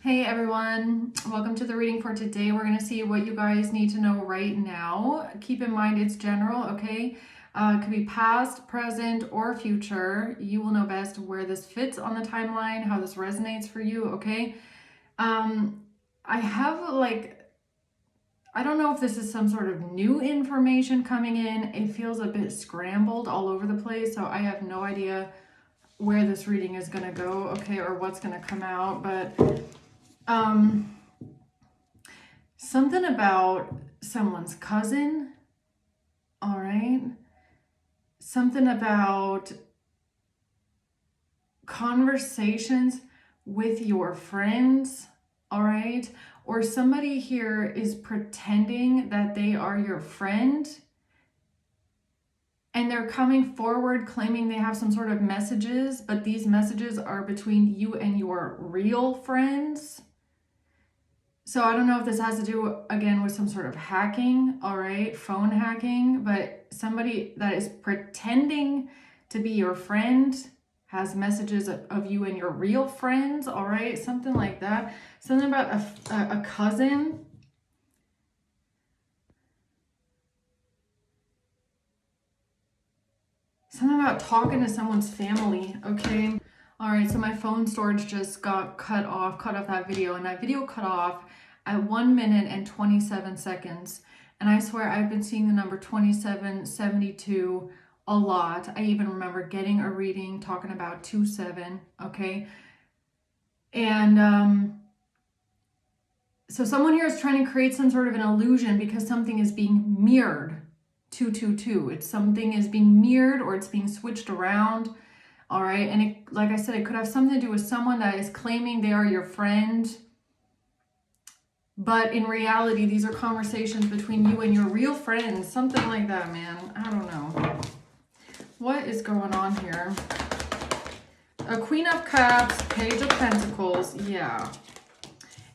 Hey everyone, welcome to the reading for today. We're going to see what you guys need to know right now. Keep in mind it's general, okay? It could be past, present, or future. You will know best where this fits on the timeline, how this resonates for you, okay? I have I don't know if this is some sort of new information coming in. It feels a bit scrambled all over the place, so I have no idea where this reading is going to go, okay, or what's going to come out, but something about someone's cousin, all right? Something about conversations with your friends, all right? Or somebody here is pretending that they are your friend and they're coming forward claiming they have some sort of messages, but these messages are between you and your real friends. So I don't know if this has to do, again, with some sort of hacking, all right, phone hacking, but somebody that is pretending to be your friend has messages of you and your real friends, all right, something like that. Something about a cousin. Something about talking to someone's family, okay? All right, so my phone storage just got cut off that video, and that video cut off at 1 minute and 27 seconds. And I swear I've been seeing the number 2772 a lot. I even remember getting a reading talking about 27, okay? And so someone here is trying to create some sort of an illusion because something is being mirrored. 222. It's something is being mirrored or it's being switched around. All right. And it, like I said, it could have something to do with someone that is claiming they are your friend. But in reality, these are conversations between you and your real friends. Something like that, man. I don't know. What is going on here? A Queen of Cups, Page of Pentacles. Yeah.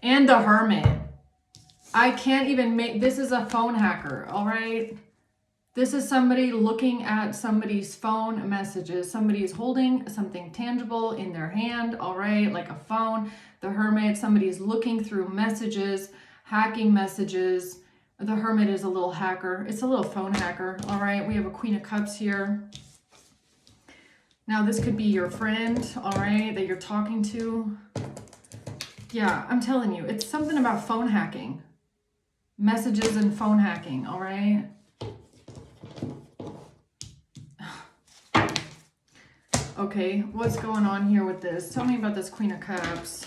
And the Hermit. I can't even make... This is a phone hacker. All right. This is somebody looking at somebody's phone messages. Somebody is holding something tangible in their hand, all right, like a phone. The Hermit, somebody is looking through messages, hacking messages. The Hermit is a little hacker. It's a little phone hacker, all right. We have a Queen of Cups here. Now, this could be your friend, all right, that you're talking to. Yeah, I'm telling you, it's something about phone hacking. Messages and phone hacking, all right. Okay, what's going on here with this? Tell me about this Queen of Cups.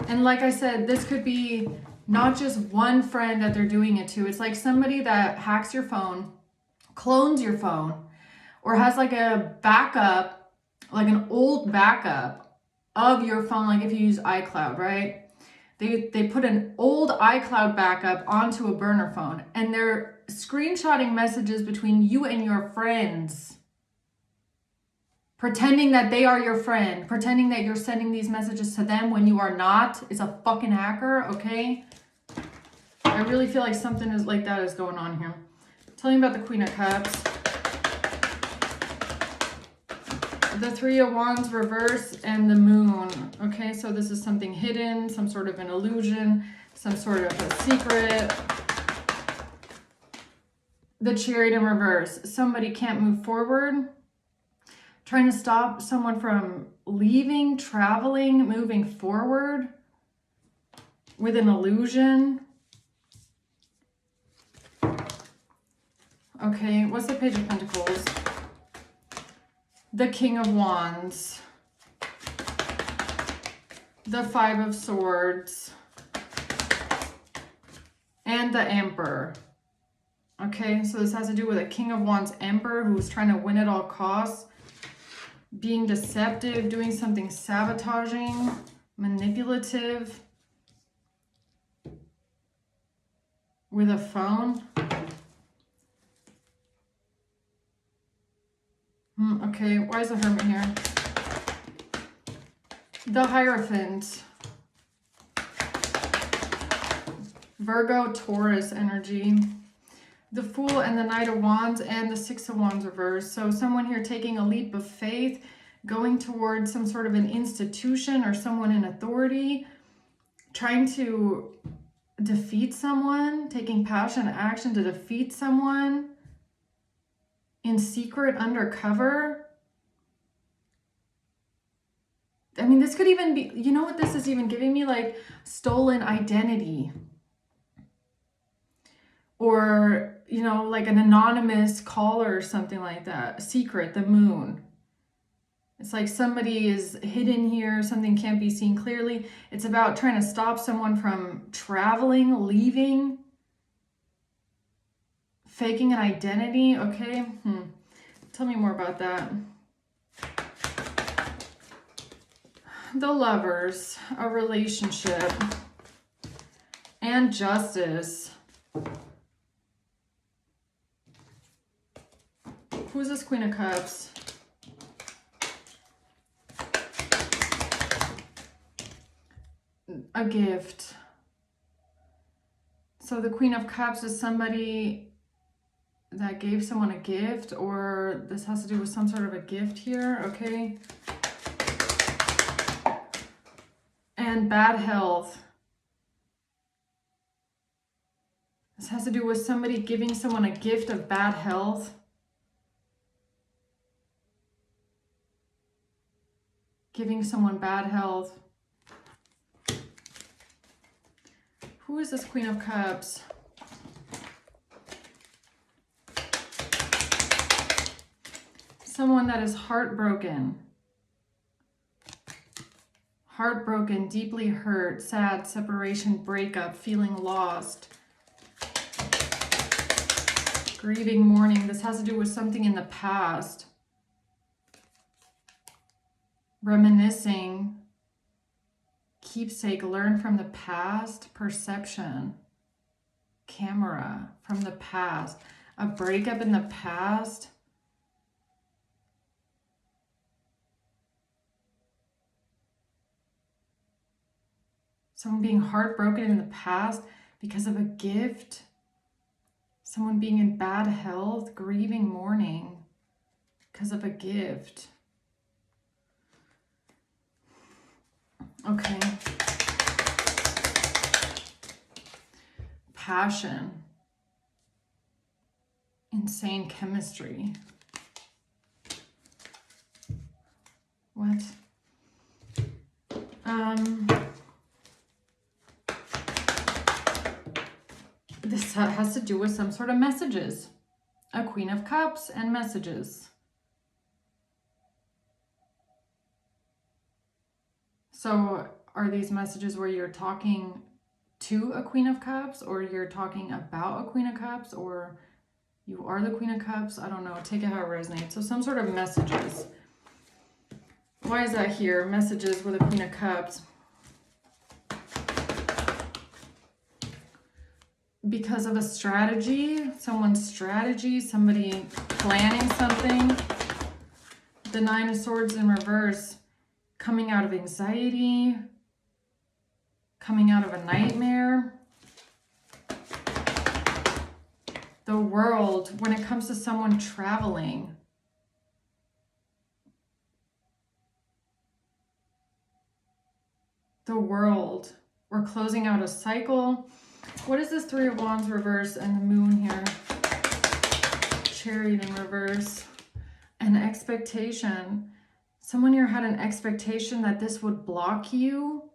And like I said, this could be not just one friend that they're doing it to. It's like somebody that hacks your phone, clones your phone, or has like a backup, like an old backup of your phone, like if you use iCloud, right? They put an old iCloud backup onto a burner phone, and they're screenshotting messages between you and your friends. Pretending that they are your friend, pretending that you're sending these messages to them when you are not, is a fucking hacker, okay? I really feel like something is like that is going on here. Tell me about the Queen of Cups. The Three of Wands reverse and the Moon. Okay, so this is something hidden, some sort of an illusion, some sort of a secret. The Chariot in reverse. Somebody can't move forward. Trying to stop someone from leaving, traveling, moving forward with an illusion. Okay, what's the Page of Pentacles? The King of Wands. The Five of Swords. And the Emperor. Okay, so this has to do with a King of Wands Emperor who's trying to win at all costs. Being deceptive, doing something sabotaging, manipulative with a phone. Okay, why is the Hermit here? The Hierophant. Virgo, Taurus energy. The Fool and the Knight of Wands and the Six of Wands reversed. So someone here taking a leap of faith, going towards some sort of an institution or someone in authority, trying to defeat someone, taking passionate action to defeat someone in secret, undercover. I mean, this could even be, you know what this is even giving me? Like stolen identity. Or, you know, like an anonymous caller or something like that. Secret, the moon. It's like somebody is hidden here, something can't be seen clearly. It's about trying to stop someone from traveling, leaving, faking an identity. Okay, tell me more about that. The Lovers, a relationship, and Justice. Who's this Queen of Cups? A gift. So the Queen of Cups is somebody that gave someone a gift, or this has to do with some sort of a gift here, okay? And bad health. This has to do with somebody giving someone a gift of bad health. Giving someone bad health. Who is this Queen of Cups? Someone that is heartbroken. Heartbroken, deeply hurt, sad, separation, breakup, feeling lost. Grieving, mourning. This has to do with something in the past. Reminiscing. Keepsake, learn from the past. Perception. Camera, from the past. A breakup in the past. Someone being heartbroken in the past because of a gift. Someone being in bad health, grieving, mourning because of a gift. Okay. Passion. Insane chemistry. What? This has to do with some sort of messages. A Queen of Cups and messages. So are these messages where you're talking to a Queen of Cups, or you're talking about a Queen of Cups, or you are the Queen of Cups? I don't know. Take it how it resonates. So some sort of messages. Why is that here? Messages with a Queen of Cups. Because of a strategy, someone's strategy, somebody planning something. The Nine of Swords in reverse, coming out of anxiety, coming out of a nightmare. The World, when it comes to someone traveling. The World, we're closing out a cycle. What is this Three of Wands reverse and the Moon here? Chariot in reverse. An expectation. Someone here had an expectation that this would block you.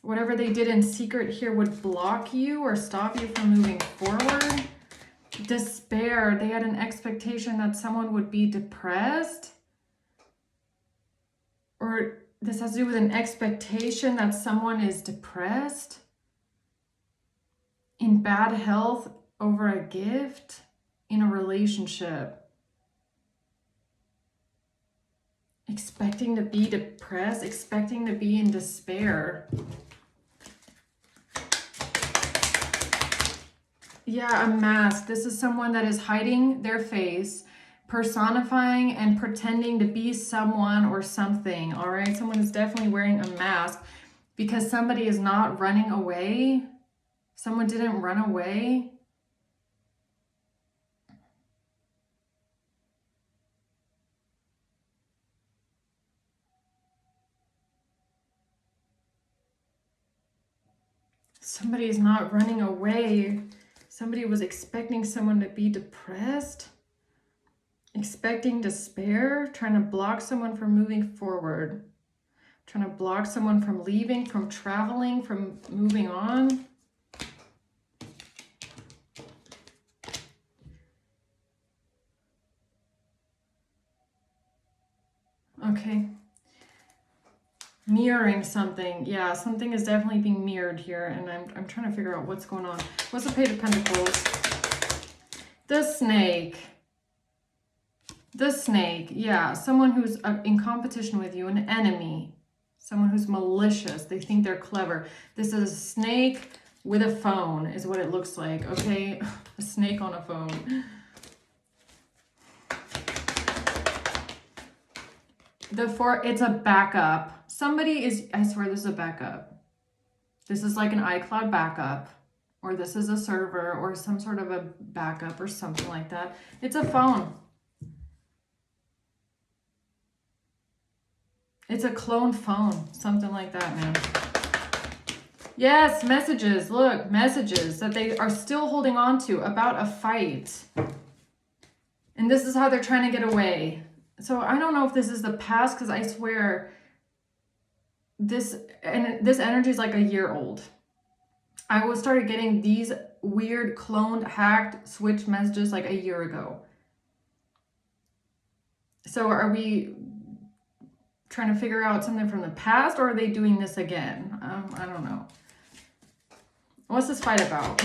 Whatever they did in secret here would block you or stop you from moving forward. Despair. They had an expectation that someone would be depressed. Or this has to do with an expectation that someone is depressed. In bad health over a gift. In a relationship. Expecting to be depressed. Expecting to be in despair. Yeah, a mask. This is someone that is hiding their face, personifying and pretending to be someone or something, all right? Someone is definitely wearing a mask because somebody is not running away. Someone didn't run away. Somebody's not running away. Somebody was expecting someone to be depressed, expecting despair, trying to block someone from moving forward, trying to block someone from leaving, from traveling, from moving on. Okay. Mirroring something. Yeah, something is definitely being mirrored here, and I'm trying to figure out what's going on. What's the Page of Pentacles? The Snake. The Snake. Yeah, someone who's in competition with you, an enemy. Someone who's malicious. They think they're clever. This is a snake with a phone is what it looks like, okay? A snake on a phone. It's a backup. Somebody is, I swear this is a backup. This is like an iCloud backup, or this is a server or some sort of a backup or something like that. It's a phone. It's a clone phone, something like that, man. Yes, messages. Look, messages that they are still holding on to about a fight. And this is how they're trying to get away. So I don't know if this is the past, because I swear this energy is like a year old. I started getting these weird cloned, hacked, switched messages like a year ago. So are we trying to figure out something from the past, or are they doing this again? I don't know. What's this fight about?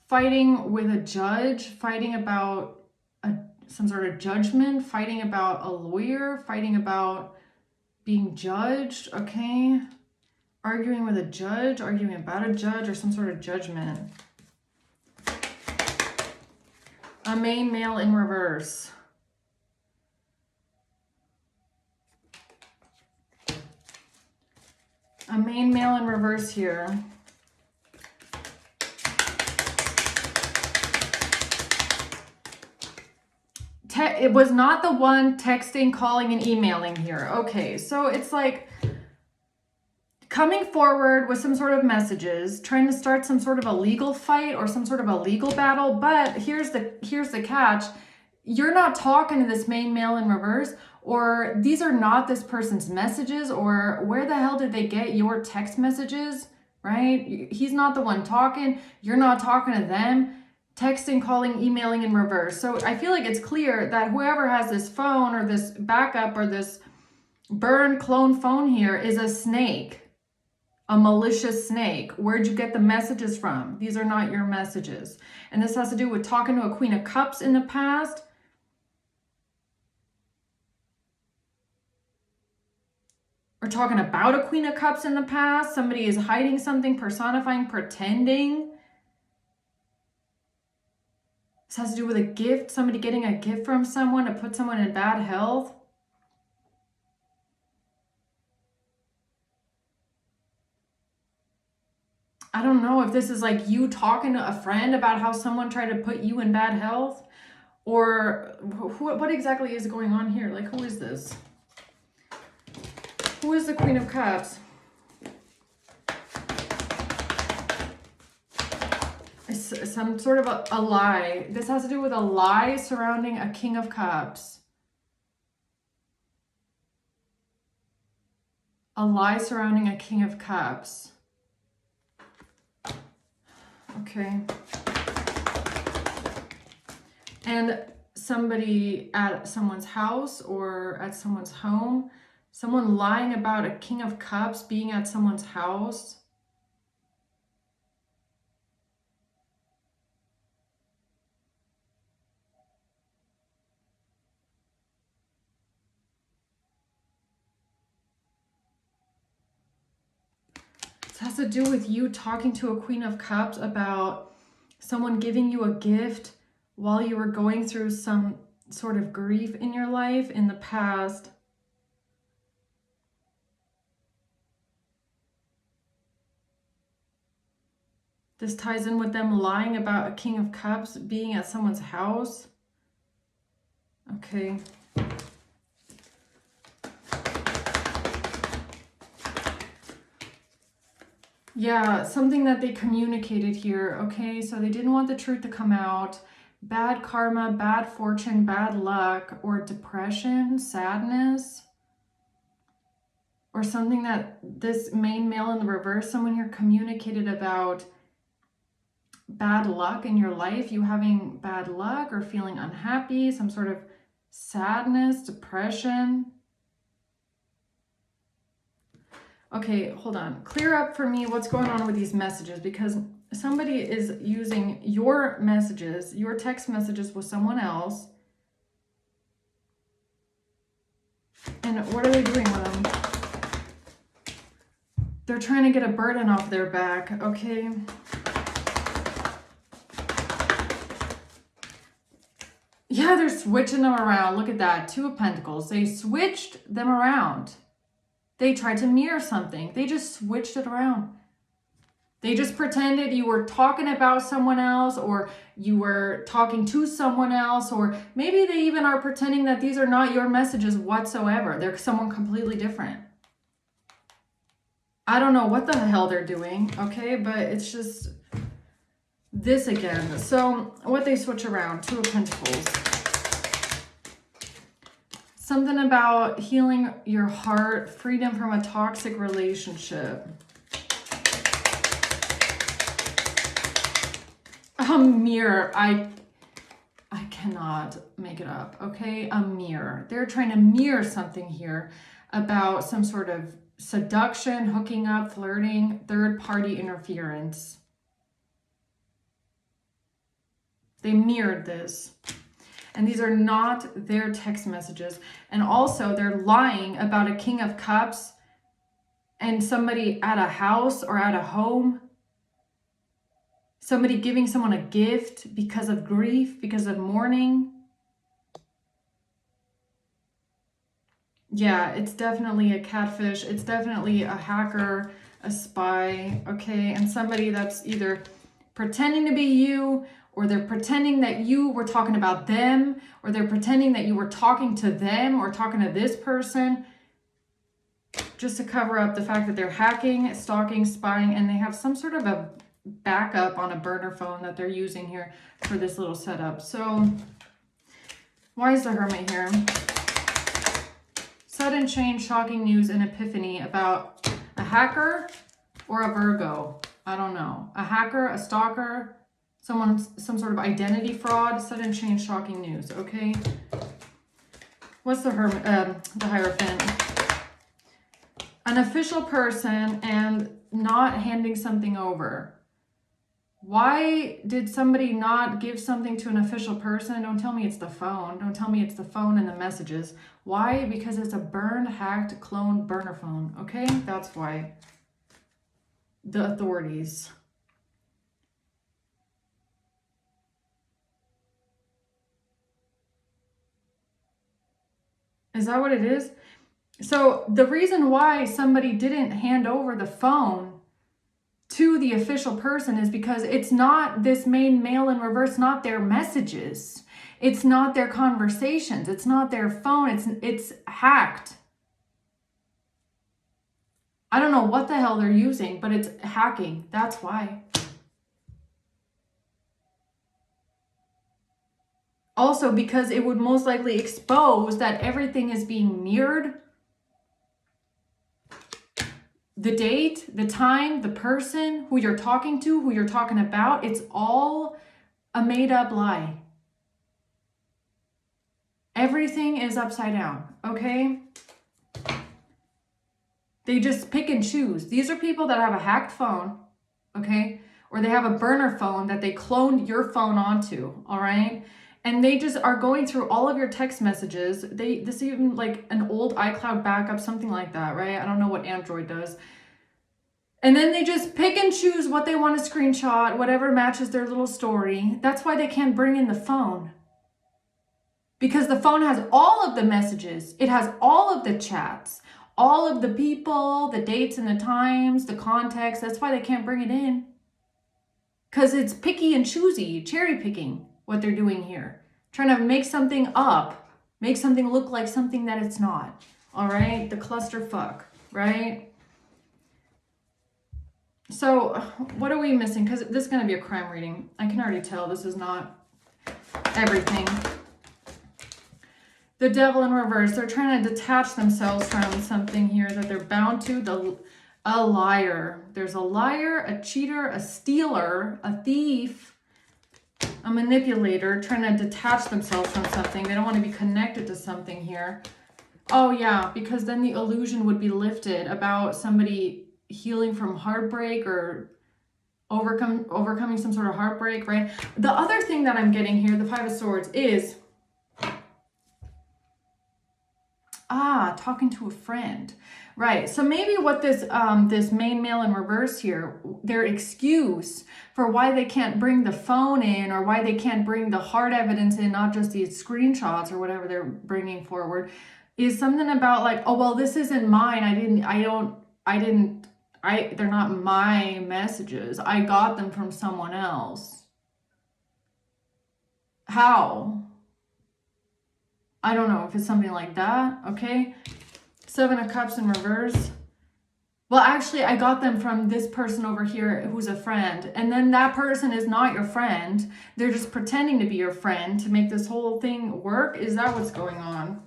Fighting with a judge, fighting about some sort of judgment, fighting about a lawyer, fighting about being judged, okay? Arguing with a judge, arguing about a judge, or some sort of judgment. A main male in reverse. A main male in reverse here. It was not the one texting, calling, and emailing here. Okay, so it's like coming forward with some sort of messages, trying to start some sort of a legal fight or some sort of a legal battle. But here's the catch. You're not talking to this main male in reverse, or these are not this person's messages, or where the hell did they get your text messages, right? He's not the one talking. You're not talking to them. Texting, calling, emailing in reverse. So I feel like it's clear that whoever has this phone or this backup or this burn clone phone here is a snake, a malicious snake. Where'd you get the messages from? These are not your messages. And this has to do with talking to a Queen of Cups in the past. Or talking about a Queen of Cups in the past. Somebody is hiding something, personifying, pretending. This has to do with a gift, somebody getting a gift from someone to put someone in bad health. I don't know if this is like you talking to a friend about how someone tried to put you in bad health, or what exactly is going on here? Like, who is this? Who is the Queen of Cups? Some sort of a lie. This has to do with a lie surrounding a King of Cups. A lie surrounding a King of Cups. Okay. And somebody at someone's house or at someone's home. Someone lying about a King of Cups being at someone's house. Has to do with you talking to a Queen of Cups about someone giving you a gift while you were going through some sort of grief in your life in the past. This ties in with them lying about a King of Cups being at someone's house. Okay. Yeah, something that they communicated here, okay? So they didn't want the truth to come out. Bad karma, bad fortune, bad luck, or depression, sadness, or something that this main male in the reverse, someone here communicated about bad luck in your life, you having bad luck or feeling unhappy, some sort of sadness, depression. Okay, hold on. Clear up for me what's going on with these messages, because somebody is using your messages, your text messages with someone else. And what are they doing with them? They're trying to get a burden off their back, okay? Yeah, they're switching them around. Look at that. Two of Pentacles. They switched them around. They tried to mirror something. They just switched it around. They just pretended you were talking about someone else, or you were talking to someone else, or maybe they even are pretending that these are not your messages whatsoever. They're someone completely different. I don't know what the hell they're doing, okay? But it's just this again. So what they switch around, Two of Pentacles. Something about healing your heart, freedom from a toxic relationship. A mirror. I cannot make it up, okay? A mirror. They're trying to mirror something here about some sort of seduction, hooking up, flirting, third-party interference. They mirrored this. And these are not their text messages. And also, they're lying about a King of Cups and somebody at a house or at a home. Somebody giving someone a gift because of grief, because of mourning. Yeah, it's definitely a catfish. It's definitely a hacker, a spy, okay? And somebody that's either pretending to be you, or they're pretending that you were talking about them, or they're pretending that you were talking to them or talking to this person, just to cover up the fact that they're hacking, stalking, spying, and they have some sort of a backup on a burner phone that they're using here for this little setup. So why is the Hermit here? Sudden change, shocking news, and epiphany about a hacker or a Virgo. I don't know. A hacker, a stalker, some sort of identity fraud, sudden change, shocking news. Okay. What's the Hierophant? An official person and not handing something over. Why did somebody not give something to an official person? Don't tell me it's the phone. Don't tell me it's the phone and the messages. Why? Because it's a burned, hacked, cloned burner phone. Okay? That's why. The authorities. Is that what it is? So the reason why somebody didn't hand over the phone to the official person is because it's not this main male in reverse, not their messages. It's not their conversations. It's not their phone. It's hacked. I don't know what the hell they're using, but it's hacking. That's why. Also, because it would most likely expose that everything is being mirrored. The date, the time, the person, who you're talking to, who you're talking about, it's all a made-up lie. Everything is upside down, okay? They just pick and choose. These are people that have a hacked phone, okay? Or they have a burner phone that they cloned your phone onto, all right? And they just are going through all of your text messages. This is even like an old iCloud backup, something like that, right? I don't know what Android does. And then they just pick and choose what they want to screenshot, whatever matches their little story. That's why they can't bring in the phone. Because the phone has all of the messages. It has all of the chats, all of the people, the dates and the times, the context. That's why they can't bring it in. Because it's picky and choosy, cherry picking what they're doing here. Trying to make something up, make something look like something that it's not. All right? The clusterfuck, right? So what are we missing? Because this is going to be a crime reading. I can already tell this is not everything. The devil in reverse. They're trying to detach themselves from something here that they're bound to. A liar. There's a liar, a cheater, a stealer, a thief, a manipulator trying to detach themselves from something. They don't want to be connected to something here. Oh yeah, because then the illusion would be lifted about somebody healing from heartbreak or overcoming some sort of heartbreak, right? The other thing that I'm getting here, the Five of Swords, is talking to a friend. Right. So maybe what this main male in reverse here, their excuse for why they can't bring the phone in or why they can't bring the hard evidence in, not just these screenshots or whatever they're bringing forward, is something about like, oh, well, this isn't mine. They're not my messages. I got them from someone else. How? I don't know if it's something like that. Okay. Seven of Cups in reverse. Well, actually, I got them from this person over here who's a friend. And then that person is not your friend. They're just pretending to be your friend to make this whole thing work. Is that what's going on?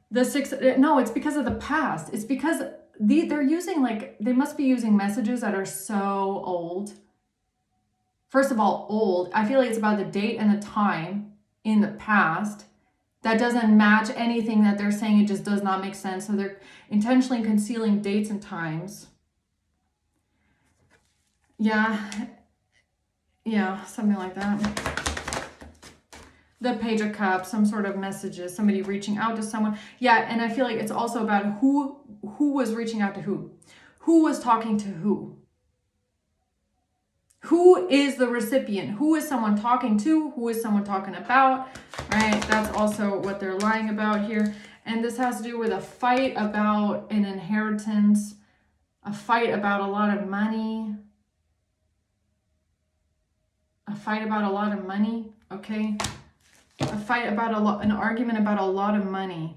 The six, no, it's because of the past. It's because they're using they must be using messages that are so old. First of all, old. I feel like it's about the date and the time in the past. That doesn't match anything that they're saying. It just does not make sense. So they're intentionally concealing dates and times. Yeah, something like that. The Page of Cups, some sort of messages, somebody reaching out to someone. Yeah, and I feel like it's also about who was reaching out to who. Who was talking to who? Who is the recipient? Who is someone talking to? Who is someone talking about? Right? That's also what they're lying about here. And this has to do with a fight about an inheritance, a fight about a lot of money, a fight about a lot of money, okay? A fight about an argument about a lot of money.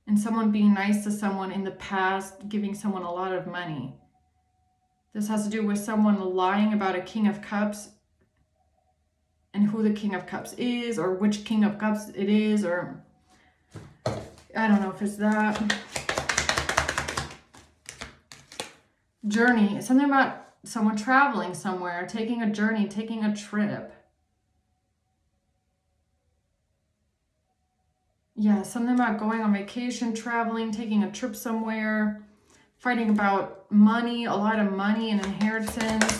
And someone being nice to someone in the past, giving someone a lot of money. This has to do with someone lying about a King of Cups and who the King of Cups is, or which King of Cups it is, or I don't know if it's that. Journey, something about someone traveling somewhere, taking a journey, taking a trip. Yeah, something about going on vacation, traveling, taking a trip somewhere, fighting about money, a lot of money and inheritance.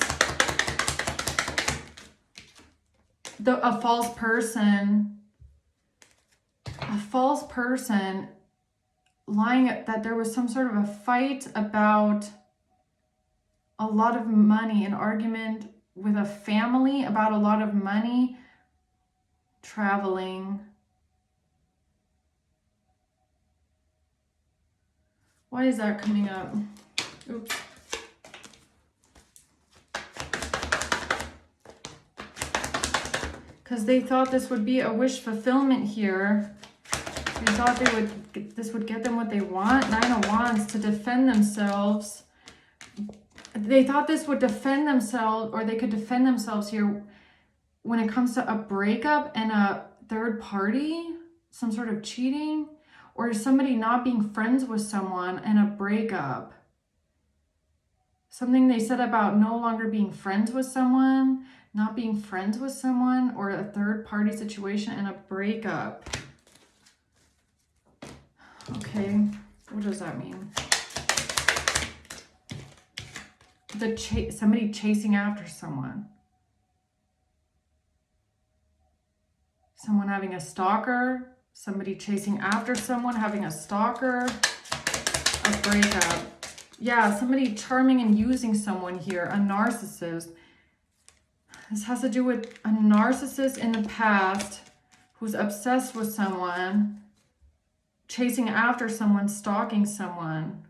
A false person lying that there was some sort of a fight about a lot of money, an argument with a family about a lot of money, traveling. Why is that coming up? Oops. Because they thought this would be a wish fulfillment here. They thought this would get them what they want. Nine of Wands, to defend themselves. They thought this would defend themselves, or they could defend themselves here when it comes to a breakup and a third party, some sort of cheating, or somebody not being friends with someone and a breakup. Something they said about no longer being friends with someone, not being friends with someone, or a third party situation and a breakup. Okay, what does that mean? Somebody chasing after someone. Someone having a stalker. Somebody chasing after someone, having a stalker. A breakup. Yeah, somebody charming and using someone here. A narcissist. This has to do with a narcissist in the past who's obsessed with someone, chasing after someone, stalking someone.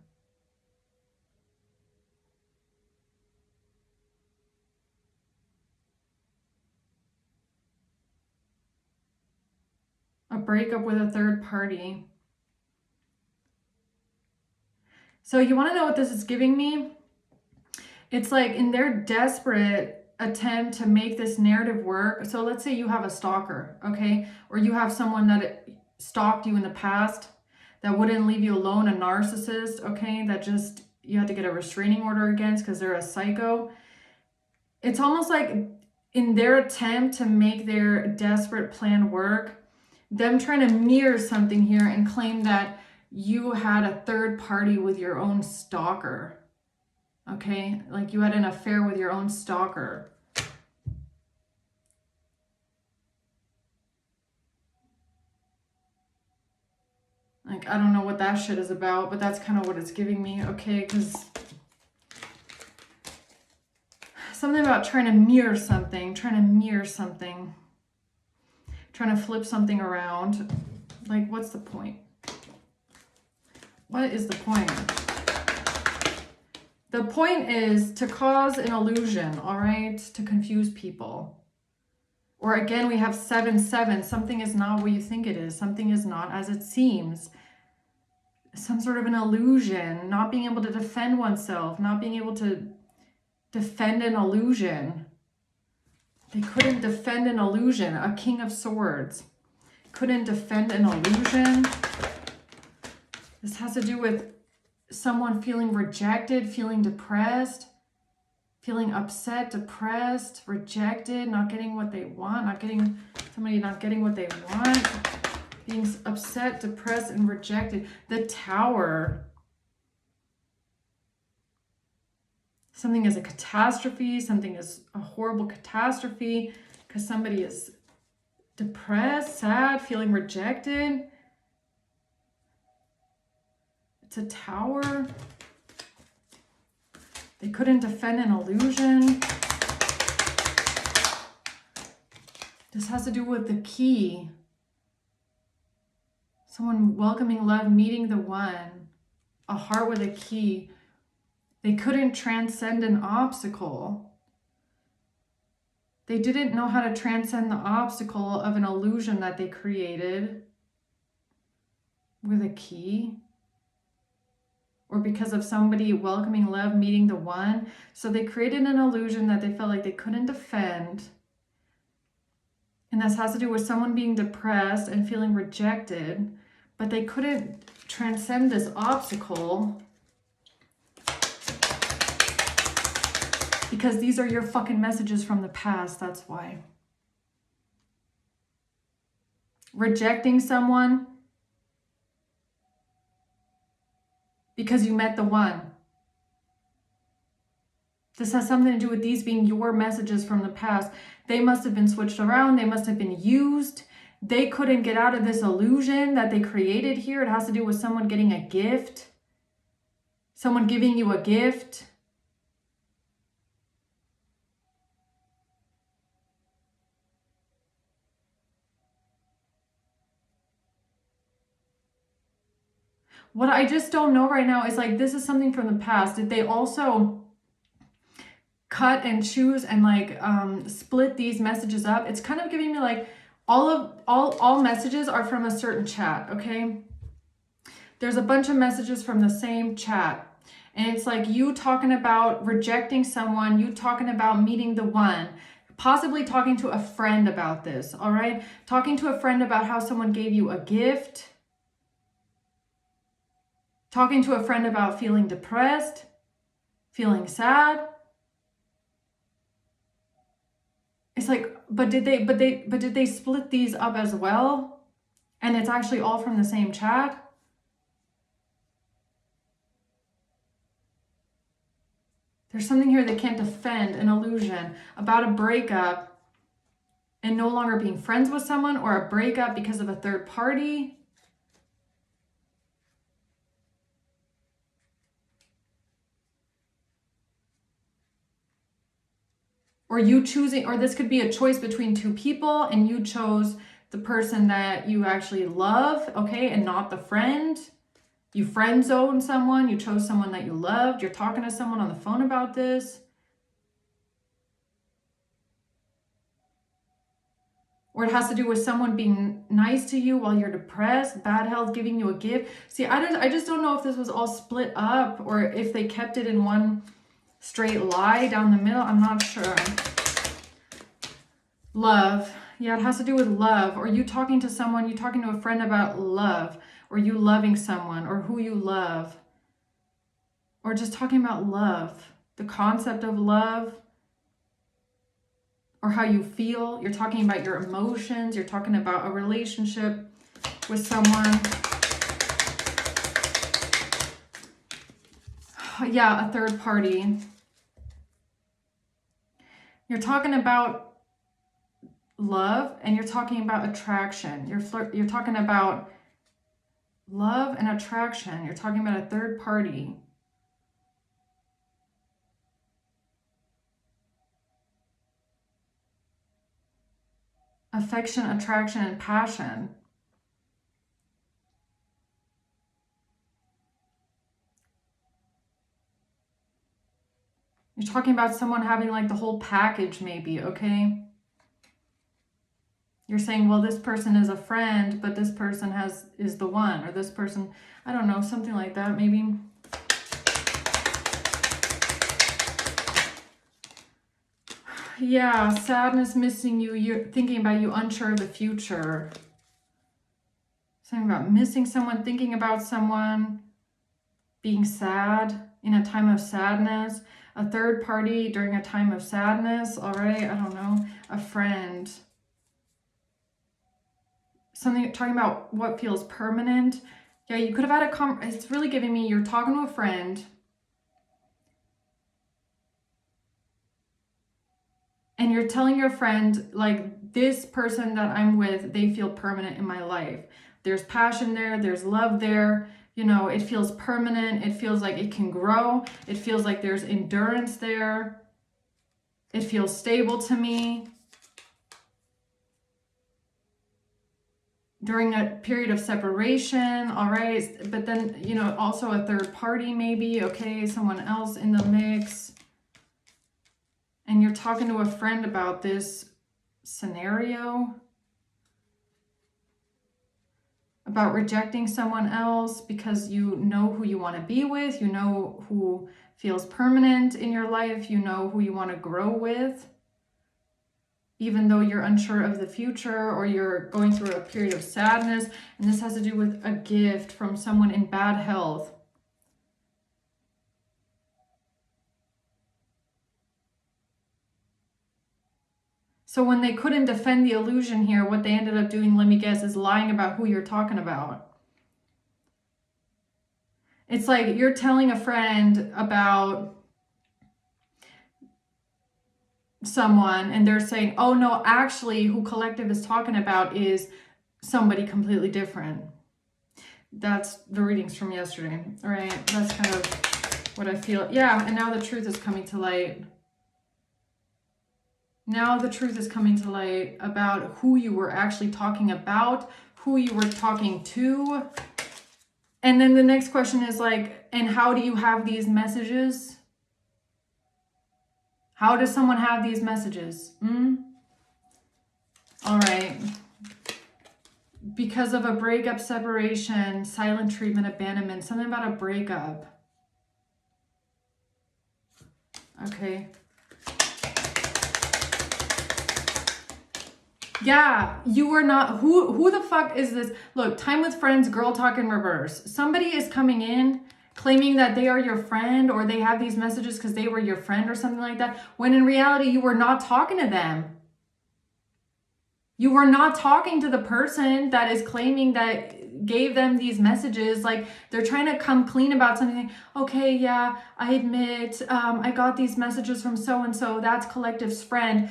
A breakup with a third party. So you want to know what this is giving me? It's like in their desperate attempt to make this narrative work. So let's say you have a stalker, okay? Or you have someone that stalked you in the past that wouldn't leave you alone, a narcissist, okay? That just, you had to get a restraining order against because they're a psycho. It's almost like in their attempt to make their desperate plan work, them trying to mirror something here and claim that you had a third party with your own stalker. Okay, like you had an affair with your own stalker. Like, I don't know what that shit is about, but that's kind of what it's giving me, okay? Because something about trying to mirror something, trying to flip something around. Like, what's the point? What is the point? The point is to cause an illusion, all right? To confuse people. Or again, we have 7-7. Something is not what you think it is. Something is not as it seems. Some sort of an illusion, not being able to defend oneself, not being able to defend an illusion. They couldn't defend an illusion. A King of Swords couldn't defend an illusion. This has to do with someone feeling rejected, feeling depressed, feeling upset, depressed, rejected, not getting what they want, not getting what they want, being upset, depressed, and rejected. The Tower. Something is a catastrophe, something is a horrible catastrophe because somebody is depressed, sad, feeling rejected. It's a Tower. They couldn't defend an illusion. This has to do with the key. Someone welcoming love, meeting the one. A heart with a key. They couldn't transcend an obstacle. They didn't know how to transcend the obstacle of an illusion that they created with a key. Or because of somebody welcoming love, meeting the one. So they created an illusion that they felt like they couldn't defend. And this has to do with someone being depressed and feeling rejected. But they couldn't transcend this obstacle. Because these are your fucking messages from the past, that's why. Rejecting someone because you met the one. This has something to do with these being your messages from the past. They must have been switched around. They must have been used. They couldn't get out of this illusion that they created here. It has to do with someone getting a gift. Someone giving you a gift. What I just don't know right now is like, this is something from the past. Did they also cut and choose and like split these messages up? It's kind of giving me like all messages are from a certain chat, okay? There's a bunch of messages from the same chat. And it's like you talking about rejecting someone, you talking about meeting the one, possibly talking to a friend about this, all right? Talking to a friend about how someone gave you a gift. Talking to a friend about feeling depressed, feeling sad. It's like, but did they split these up as well? And it's actually all from the same chat? There's something here they can't defend, an illusion about a breakup and no longer being friends with someone, or a breakup because of a third party. Or you choosing, or this could be a choice between two people and you chose the person that you actually love, okay, and not the friend. You friend zoned someone, you chose someone that you loved, you're talking to someone on the phone about this. Or it has to do with someone being nice to you while you're depressed, bad health, giving you a gift. See, I just don't know if this was all split up or if they kept it in one straight lie down the middle. I'm not sure. Love. Yeah, it has to do with love. Or you talking to someone, you talking to a friend about love, or you loving someone, or who you love. Or just talking about love, the concept of love, or how you feel. You're talking about your emotions. You're talking about a relationship with someone. Yeah, a third party. You're talking about love and you're talking about attraction. You're talking about love and attraction. You're talking about a third party. Affection, attraction, and passion. You're talking about someone having like the whole package maybe, okay? You're saying, well, this person is a friend, but this person is the one, or this person, I don't know, something like that maybe. Yeah, sadness, missing you, you're thinking about you, unsure of the future. Something about missing someone, thinking about someone, being sad in a time of sadness. A third party during a time of sadness, all right, I don't know. A friend. Something talking about what feels permanent. Yeah, you could have had it's really giving me, you're talking to a friend. And you're telling your friend, like, this person that I'm with, they feel permanent in my life. There's passion there, there's love there. You know, it feels permanent. It feels like it can grow. It feels like there's endurance there. It feels stable to me. During a period of separation, all right? But then, you know, also a third party maybe, okay? Someone else in the mix. And you're talking to a friend about this scenario, about rejecting someone else because you know who you want to be with, you know who feels permanent in your life, you know who you want to grow with, even though you're unsure of the future or you're going through a period of sadness. And this has to do with a gift from someone in bad health. So when they couldn't defend the illusion here, what they ended up doing, let me guess, is lying about who you're talking about. It's like you're telling a friend about someone and they're saying, oh no, actually who collective is talking about is somebody completely different. That's the readings from yesterday. All right, that's kind of what I feel. Yeah, and now the truth is coming to light. Now the truth is coming to light about who you were actually talking about, who you were talking to. And then the next question is like, and how do you have these messages? How does someone have these messages? All right. Because of a breakup, separation, silent treatment, abandonment, something about a breakup. Okay. Yeah, you were not, who the fuck is this? Look, time with friends, girl talk in reverse. Somebody is coming in claiming that they are your friend or they have these messages because they were your friend or something like that, when in reality you were not talking to them. You were not talking to the person that is claiming that gave them these messages. Like they're trying to come clean about something. Okay, yeah, I admit, I got these messages from so-and-so, that's Collective's friend.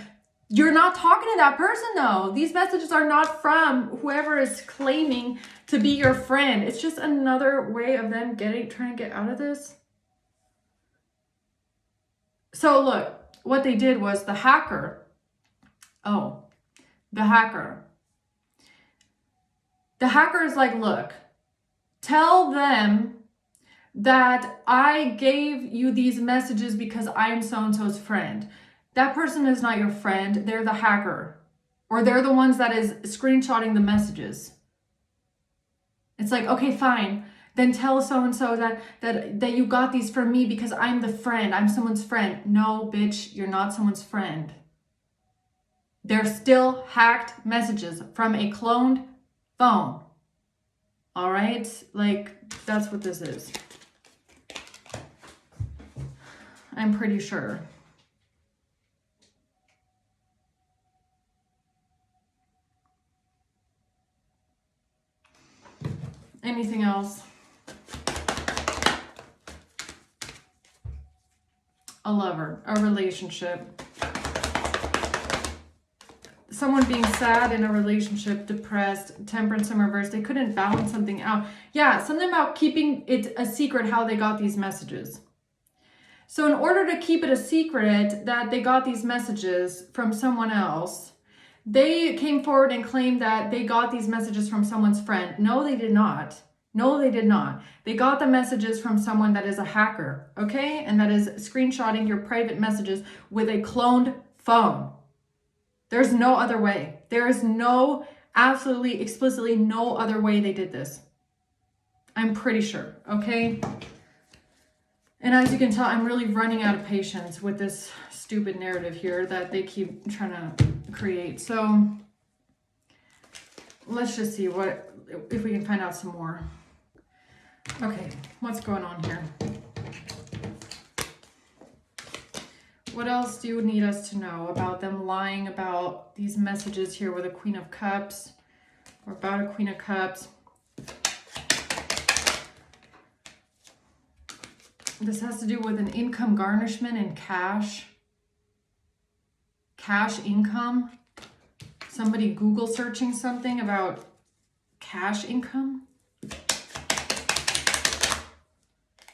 You're not talking to that person though. These messages are not from whoever is claiming to be your friend. It's just another way of them trying to get out of this. So look, what they did was the hacker. Oh, the hacker. The hacker is like, look, tell them that I gave you these messages because I am so-and-so's friend. That person is not your friend. They're the hacker. Or they're the ones that is screenshotting the messages. It's like, okay, fine. Then tell so-and-so that you got these from me because I'm the friend. I'm someone's friend. No, bitch, you're not someone's friend. They're still hacked messages from a cloned phone. All right? Like, that's what this is. I'm pretty sure. Anything else? A lover, a relationship. Someone being sad in a relationship, depressed, temperance in reverse. They couldn't balance something out. Yeah, something about keeping it a secret how they got these messages. So in order to keep it a secret that they got these messages from someone else, they came forward and claimed that they got these messages from someone's friend. No, they did not. No, they did not. They got the messages from someone that is a hacker, okay? And that is screenshotting your private messages with a cloned phone. There's no other way. There is no, absolutely, explicitly no other way they did this. I'm pretty sure, okay? And as you can tell, I'm really running out of patience with this stupid narrative here that they keep trying to create. So let's just see what, if we can find out some more. Okay, what's going on here? What else do you need us to know about them lying about these messages here with a Queen of Cups, or about a Queen of Cups? This has to do with an income garnishment and cash income. Somebody Google searching something about cash income.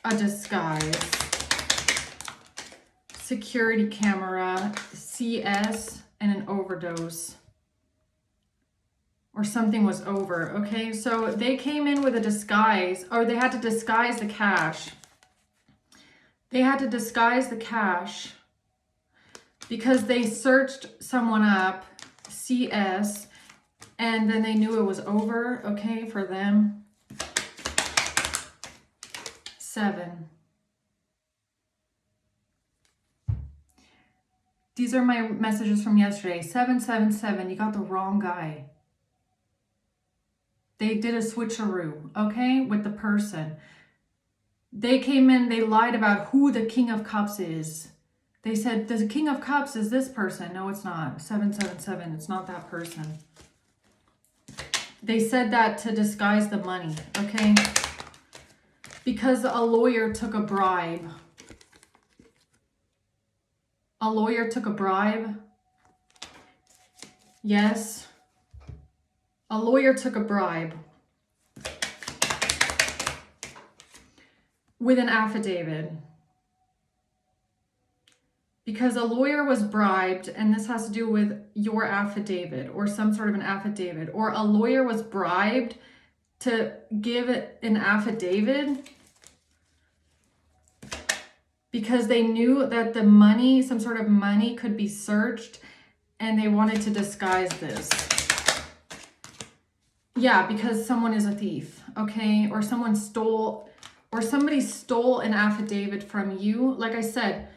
A disguise. Security camera, CS, and an overdose. Or something was over, okay? So they came in with a disguise, or they had to disguise the cash. They had to disguise the cash because they searched someone up, CS, and then they knew it was over, okay, for them. 7. These are my messages from yesterday. 777, you got the wrong guy. They did a switcheroo, okay, with the person. They came in, they lied about who the King of Cups is. They said, the King of Cups is this person. No, it's not. 777, it's not that person. They said that to disguise the money, okay? Because a lawyer took a bribe. A lawyer took a bribe. Yes. A lawyer took a bribe. With an affidavit. Because a lawyer was bribed, and this has to do with your affidavit or some sort of an affidavit, or a lawyer was bribed to give an affidavit because they knew that the money, some sort of money, could be searched, and they wanted to disguise this. Yeah, because someone is a thief, okay? Or someone stole, or somebody stole an affidavit from you. Like I said,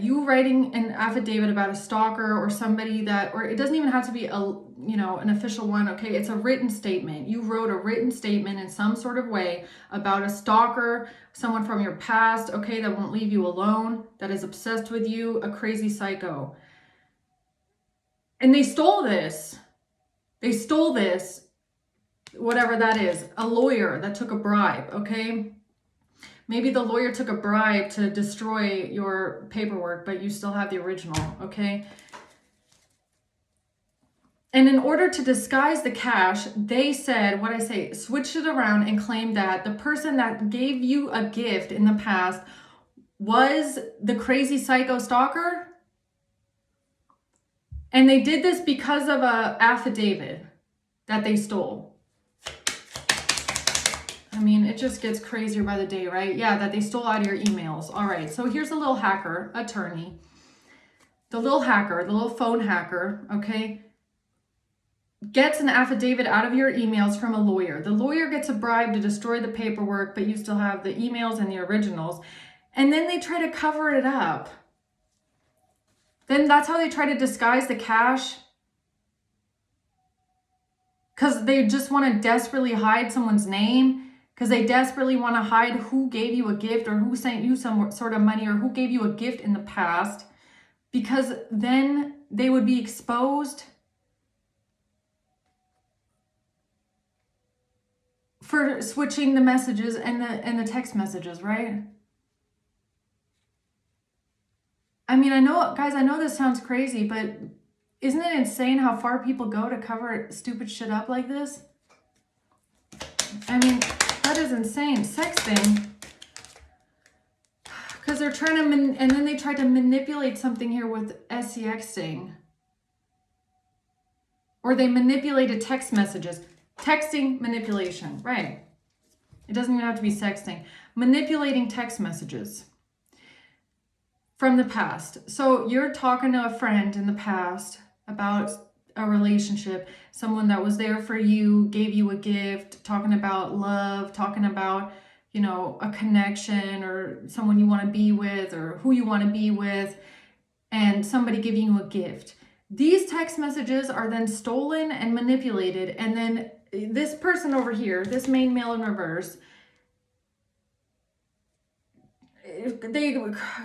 you writing an affidavit about a stalker or somebody that, or it doesn't even have to be an official one, okay? It's a written statement. You wrote a written statement in some sort of way about a stalker, someone from your past, okay, that won't leave you alone, that is obsessed with you, a crazy psycho. And they stole this. They stole this, whatever that is, a lawyer that took a bribe, okay? Maybe the lawyer took a bribe to destroy your paperwork, but you still have the original, okay? And in order to disguise the cash, they said, switched it around and claimed that the person that gave you a gift in the past was the crazy psycho stalker. And they did this because of an affidavit that they stole. I mean, it just gets crazier by the day, right? Yeah, that they stole out of your emails. All right, so here's a little hacker, attorney. the little hacker, the little phone hacker, okay, gets an affidavit out of your emails from a lawyer. The lawyer gets a bribe to destroy the paperwork, but you still have the emails and the originals. And then they try to cover it up. Then that's how they try to disguise the cash. Because they just want to desperately hide someone's name. Because they desperately want to hide who gave you a gift or who sent you some sort of money or who gave you a gift in the past. Because then they would be exposed for switching the messages and the text messages, right? I mean, I know, guys, I know this sounds crazy, but isn't it insane how far people go to cover stupid shit up like this? I mean, that is insane. Sexting. Because they're trying to, and then they tried to manipulate something here with SEXting. Or they manipulated text messages. Texting manipulation, right. It doesn't even have to be sexting. Manipulating text messages from the past. So you're talking to a friend in the past about a relationship, someone that was there for you, gave you a gift, talking about love, talking about, you know, a connection or someone you want to be with or who you want to be with, and somebody giving you a gift. These text messages are then stolen and manipulated, and then this person over here, this main male in reverse, they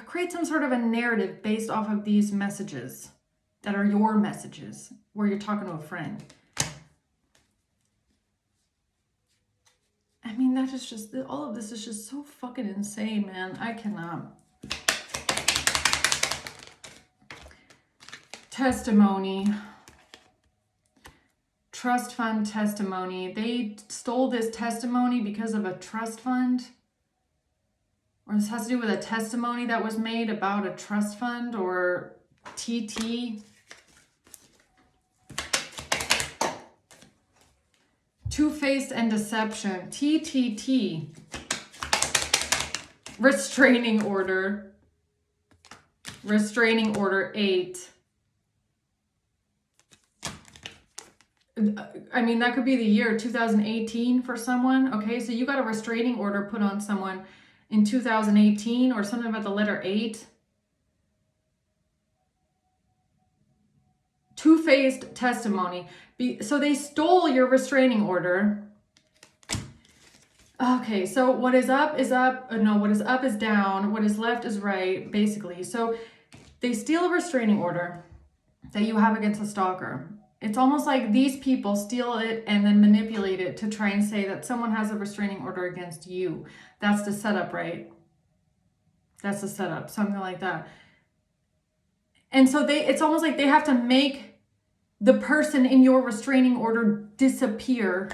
create some sort of a narrative based off of these messages that are your messages where you're talking to a friend. I mean, that is just, all of this is just so fucking insane, man. I cannot. Testimony. Trust fund testimony. They stole this testimony because of a trust fund. Or this has to do with a testimony that was made about a trust fund or TT. Two-faced and deception. TTT. Restraining order. Restraining order 8. I mean, that could be the year 2018 for someone. Okay, so you got a restraining order put on someone in 2018 or something about the letter 8. Two-faced testimony. So they stole your restraining order. Okay, so what is up is up. No, what is up is down. What is left is right, basically. So they steal a restraining order that you have against a stalker. It's almost like these people steal it and then manipulate it to try and say that someone has a restraining order against you. That's the setup, right? That's the setup, something like that. And so it's almost like they have to make the person in your restraining order disappear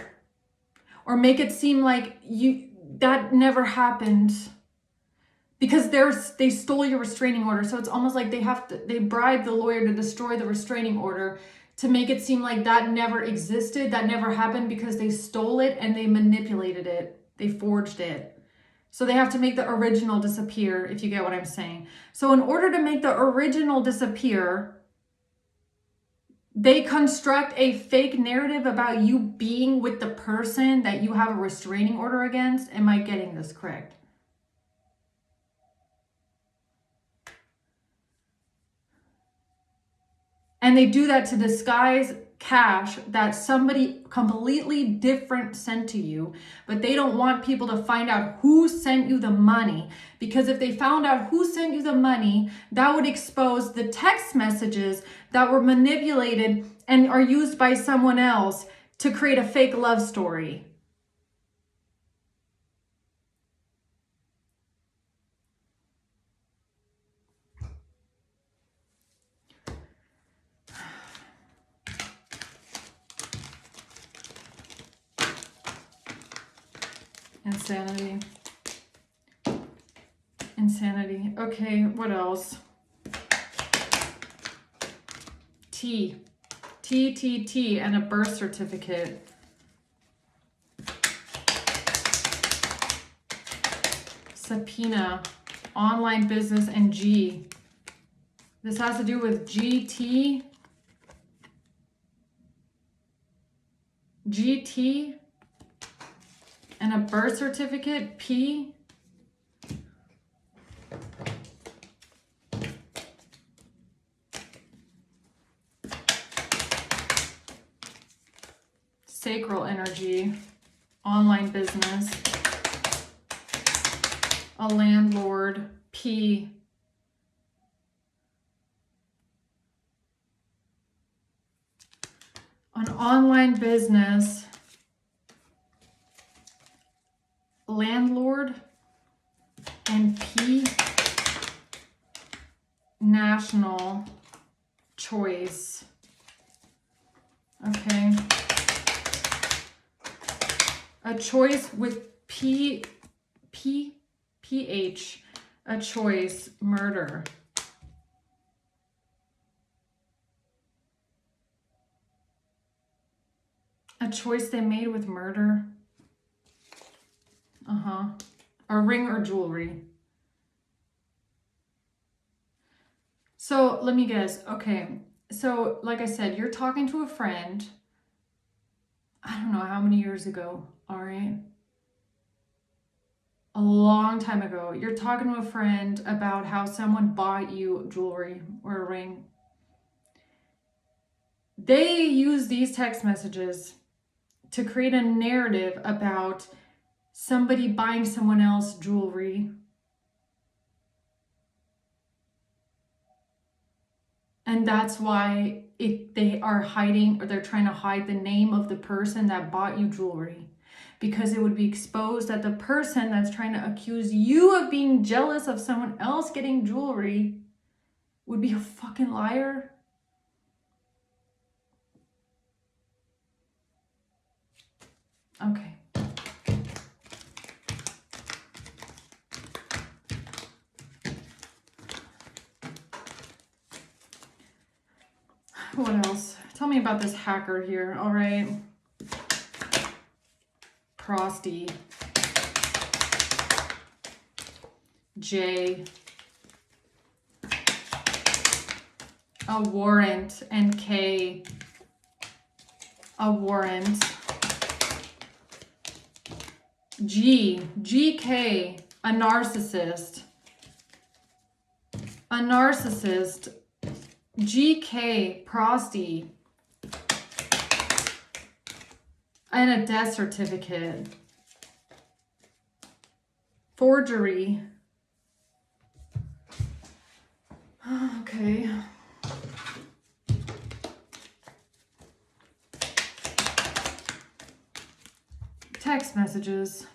or make it seem like that never happened because they stole your restraining order. So it's almost like they bribe the lawyer to destroy the restraining order to make it seem like that never existed, that never happened because they stole it and they manipulated it. They forged it. So they have to make the original disappear, if you get what I'm saying. So in order to make the original disappear, they construct a fake narrative about you being with the person that you have a restraining order against. Am I getting this correct? And they do that to disguise cash that somebody completely different sent to you, but they don't want people to find out who sent you the money, because if they found out who sent you the money, that would expose the text messages that were manipulated and are used by someone else to create a fake love story. Insanity. Insanity. Okay, what else? T, and a birth certificate. Subpoena, online business, and G. This has to do with GT. GT. And a birth certificate, P. Sacral energy, online business, a landlord, P. An online business, landlord, and P. National choice. Okay. A choice with PH, a choice, murder. A choice they made with murder. A ring or jewelry. So let me guess. Okay. So like I said, you're talking to a friend. I don't know how many years ago. All right. A long time ago. You're talking to a friend about how someone bought you jewelry or a ring. They use these text messages to create a narrative about somebody buying someone else jewelry. And that's why they are hiding, or they're trying to hide the name of the person that bought you jewelry. Because it would be exposed that the person that's trying to accuse you of being jealous of someone else getting jewelry would be a fucking liar. Okay. What else? Tell me about this hacker here. All right. Prosty. J. A warrant. And K. A warrant. G. GK. A narcissist. A narcissist. GK. Prosty. And a death certificate. Forgery. Okay. Text messages.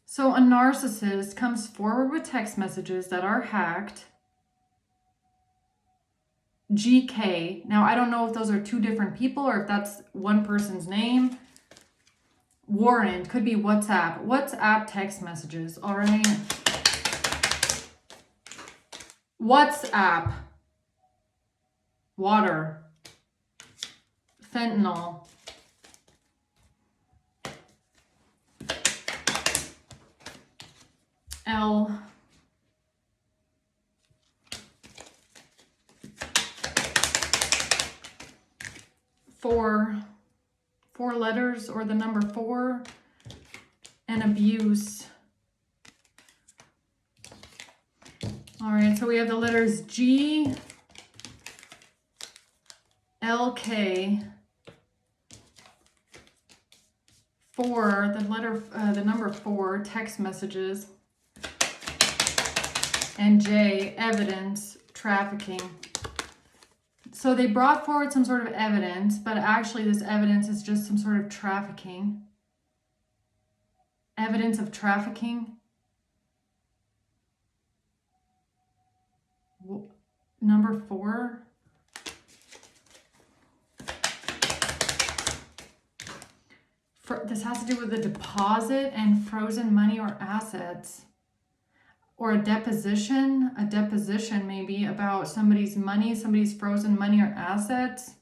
So a narcissist comes forward with text messages that are hacked. GK. Now, I don't know if those are two different people or if that's one person's name. Warrant. Could be WhatsApp. WhatsApp text messages. All right. WhatsApp. Water. Fentanyl. L. Four letters, or the number 4, and abuse. All right, so we have the letters G, L, K, 4, the number 4, text messages, and J, evidence, trafficking. So they brought forward some sort of evidence, but actually this evidence is just some sort of trafficking. Evidence of trafficking. Number 4. This has to do with a deposit and frozen money or assets. Or a deposition maybe about somebody's money, somebody's frozen money or assets.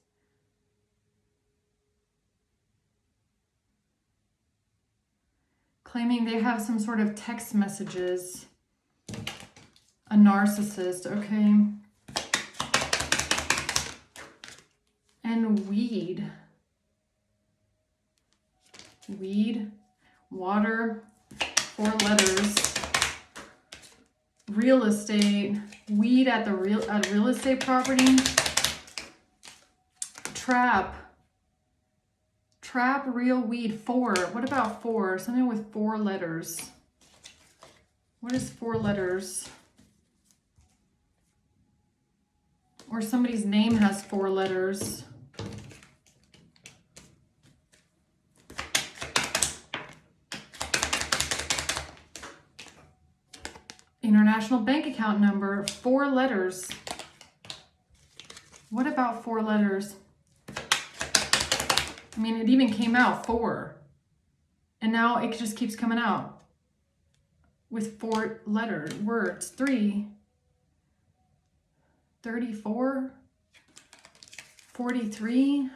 Claiming they have some sort of text messages A narcissist, okay. And weed. Weed, water, 4 letters. Real estate, weed at real estate property. Trap, real weed, 4. What about 4? Something with 4 letters. What is 4 letters? Or somebody's name has 4 letters. International bank account number, 4 letters. What about 4 letters? I mean, it even came out 4. And now it just keeps coming out with 4 letters, words. 3, 34, 43.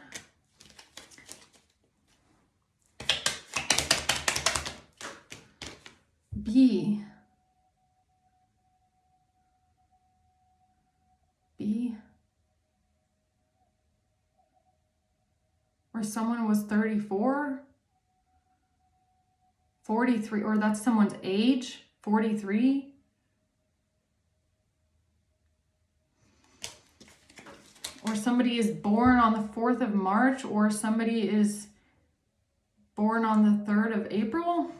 B. Or someone was 34, 43, or that's someone's age, 43. Or somebody is born on the 4th of March, or somebody is born on the 3rd of April.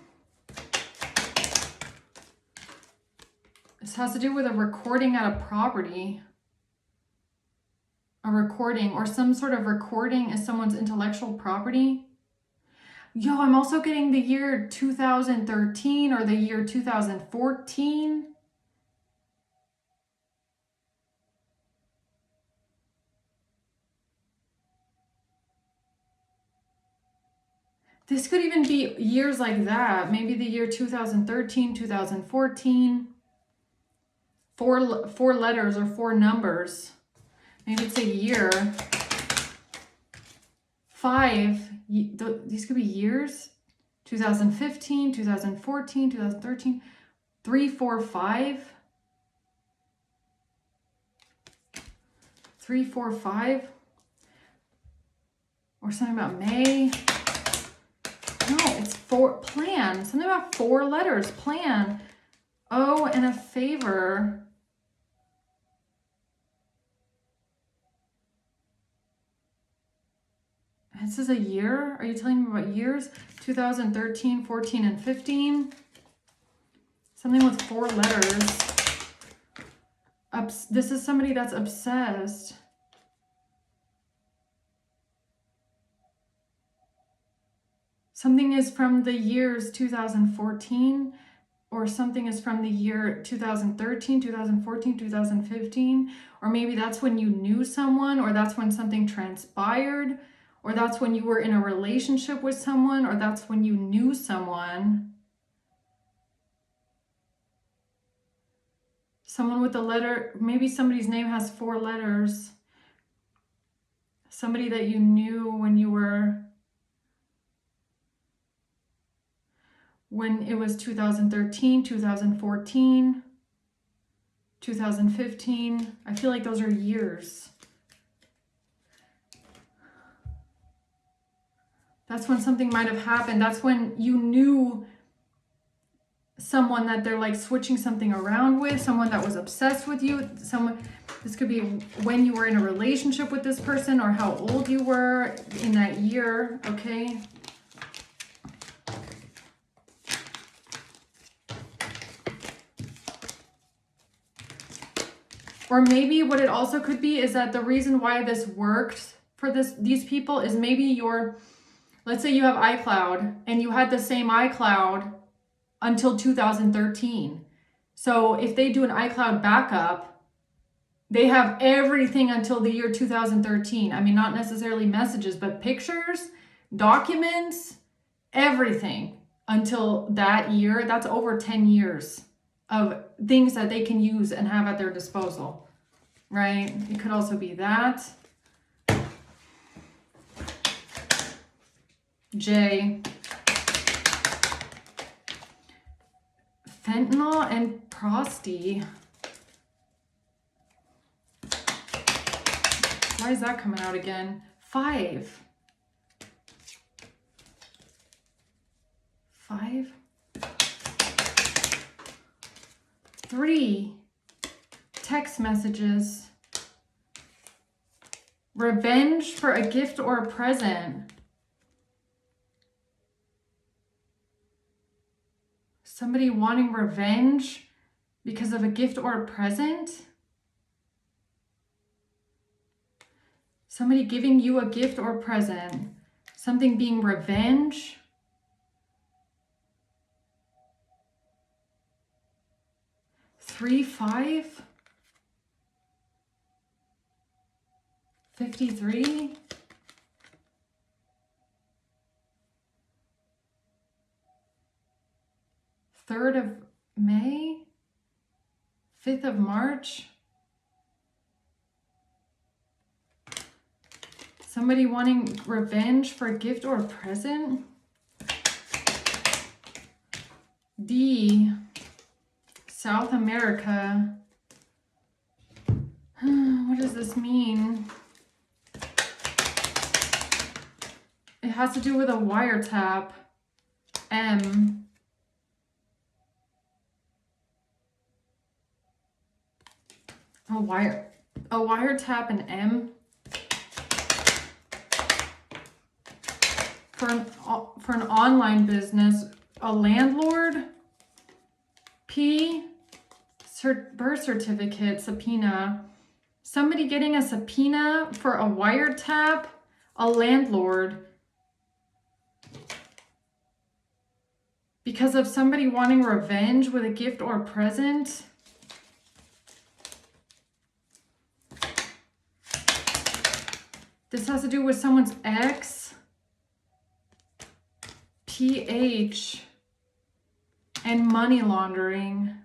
This has to do with a recording at a property. A recording, or some sort of recording is someone's intellectual property. Yo, I'm also getting the year 2013 or the year 2014. This could even be years like that. Maybe the year 2013, 2014. 4 letters or 4 numbers. Maybe it's a year. 5, these could be years. 2015, 2014, 2013. 3, 4, 5. 3, 4, 5. Or something about May. No, it's 4, plan. Something about 4 letters, plan. Oh, and a favor. This is a year? Are you telling me about years? 2013, 14, and 15. Something with 4 letters. This is somebody that's obsessed. Something is from the years 2014, or something is from the year 2013, 2014, 2015. Or maybe that's when you knew someone, or that's when something transpired. Or that's when you were in a relationship with someone, or that's when you knew someone. Someone with a letter, maybe somebody's name has 4 letters. Somebody that you knew when it was 2013, 2014, 2015. I feel like those are years. That's when something might have happened. That's when you knew someone that they're like switching something around with, someone that was obsessed with you. This could be when you were in a relationship with this person, or how old you were in that year, okay? Or maybe what it also could be is that the reason why this worked for these people is maybe let's say you have iCloud and you had the same iCloud until 2013. So if they do an iCloud backup, they have everything until the year 2013. I mean, not necessarily messages, but pictures, documents, everything until that year. That's over 10 years of things that they can use and have at their disposal, right? It could also be that. J. Fentanyl and prosty. Why is that coming out again? 5. 5. 3. Text messages. Revenge for a gift or a present. Somebody wanting revenge because of a gift or a present. Somebody giving you a gift or present. Something being revenge. Three, 5. 53. Third of May. 5th of March. Somebody wanting revenge for a gift or a present. D. South America. What does this mean? It has to do with a wiretap. M. A wiretap and M. For an online business, a landlord. P. Birth certificate, subpoena. Somebody getting a subpoena for a wiretap, a landlord. Because of somebody wanting revenge with a gift or a present. This has to do with someone's ex. PH. And money laundering.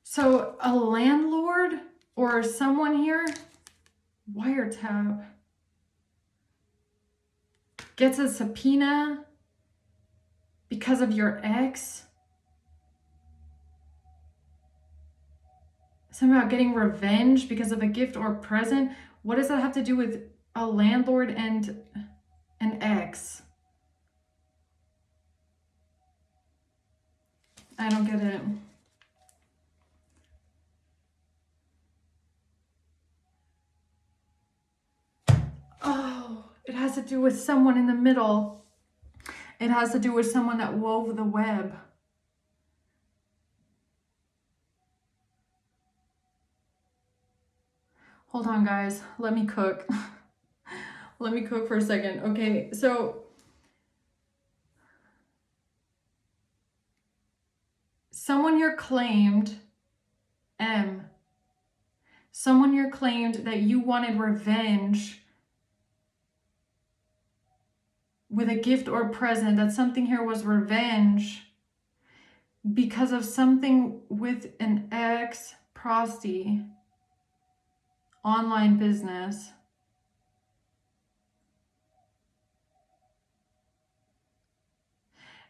So a landlord or someone here, wiretap, gets a subpoena because of your ex. Somehow getting revenge because of a gift or present. What does that have to do with a landlord and an ex? I don't get it. Oh, it has to do with someone in the middle. It has to do with someone that wove the web. Hold on, guys. Let me cook. Let me cook for a second. Okay, so someone here claimed, M. Someone here claimed that you wanted revenge with a gift or present, that something here was revenge because of something with an ex, prosty, online business.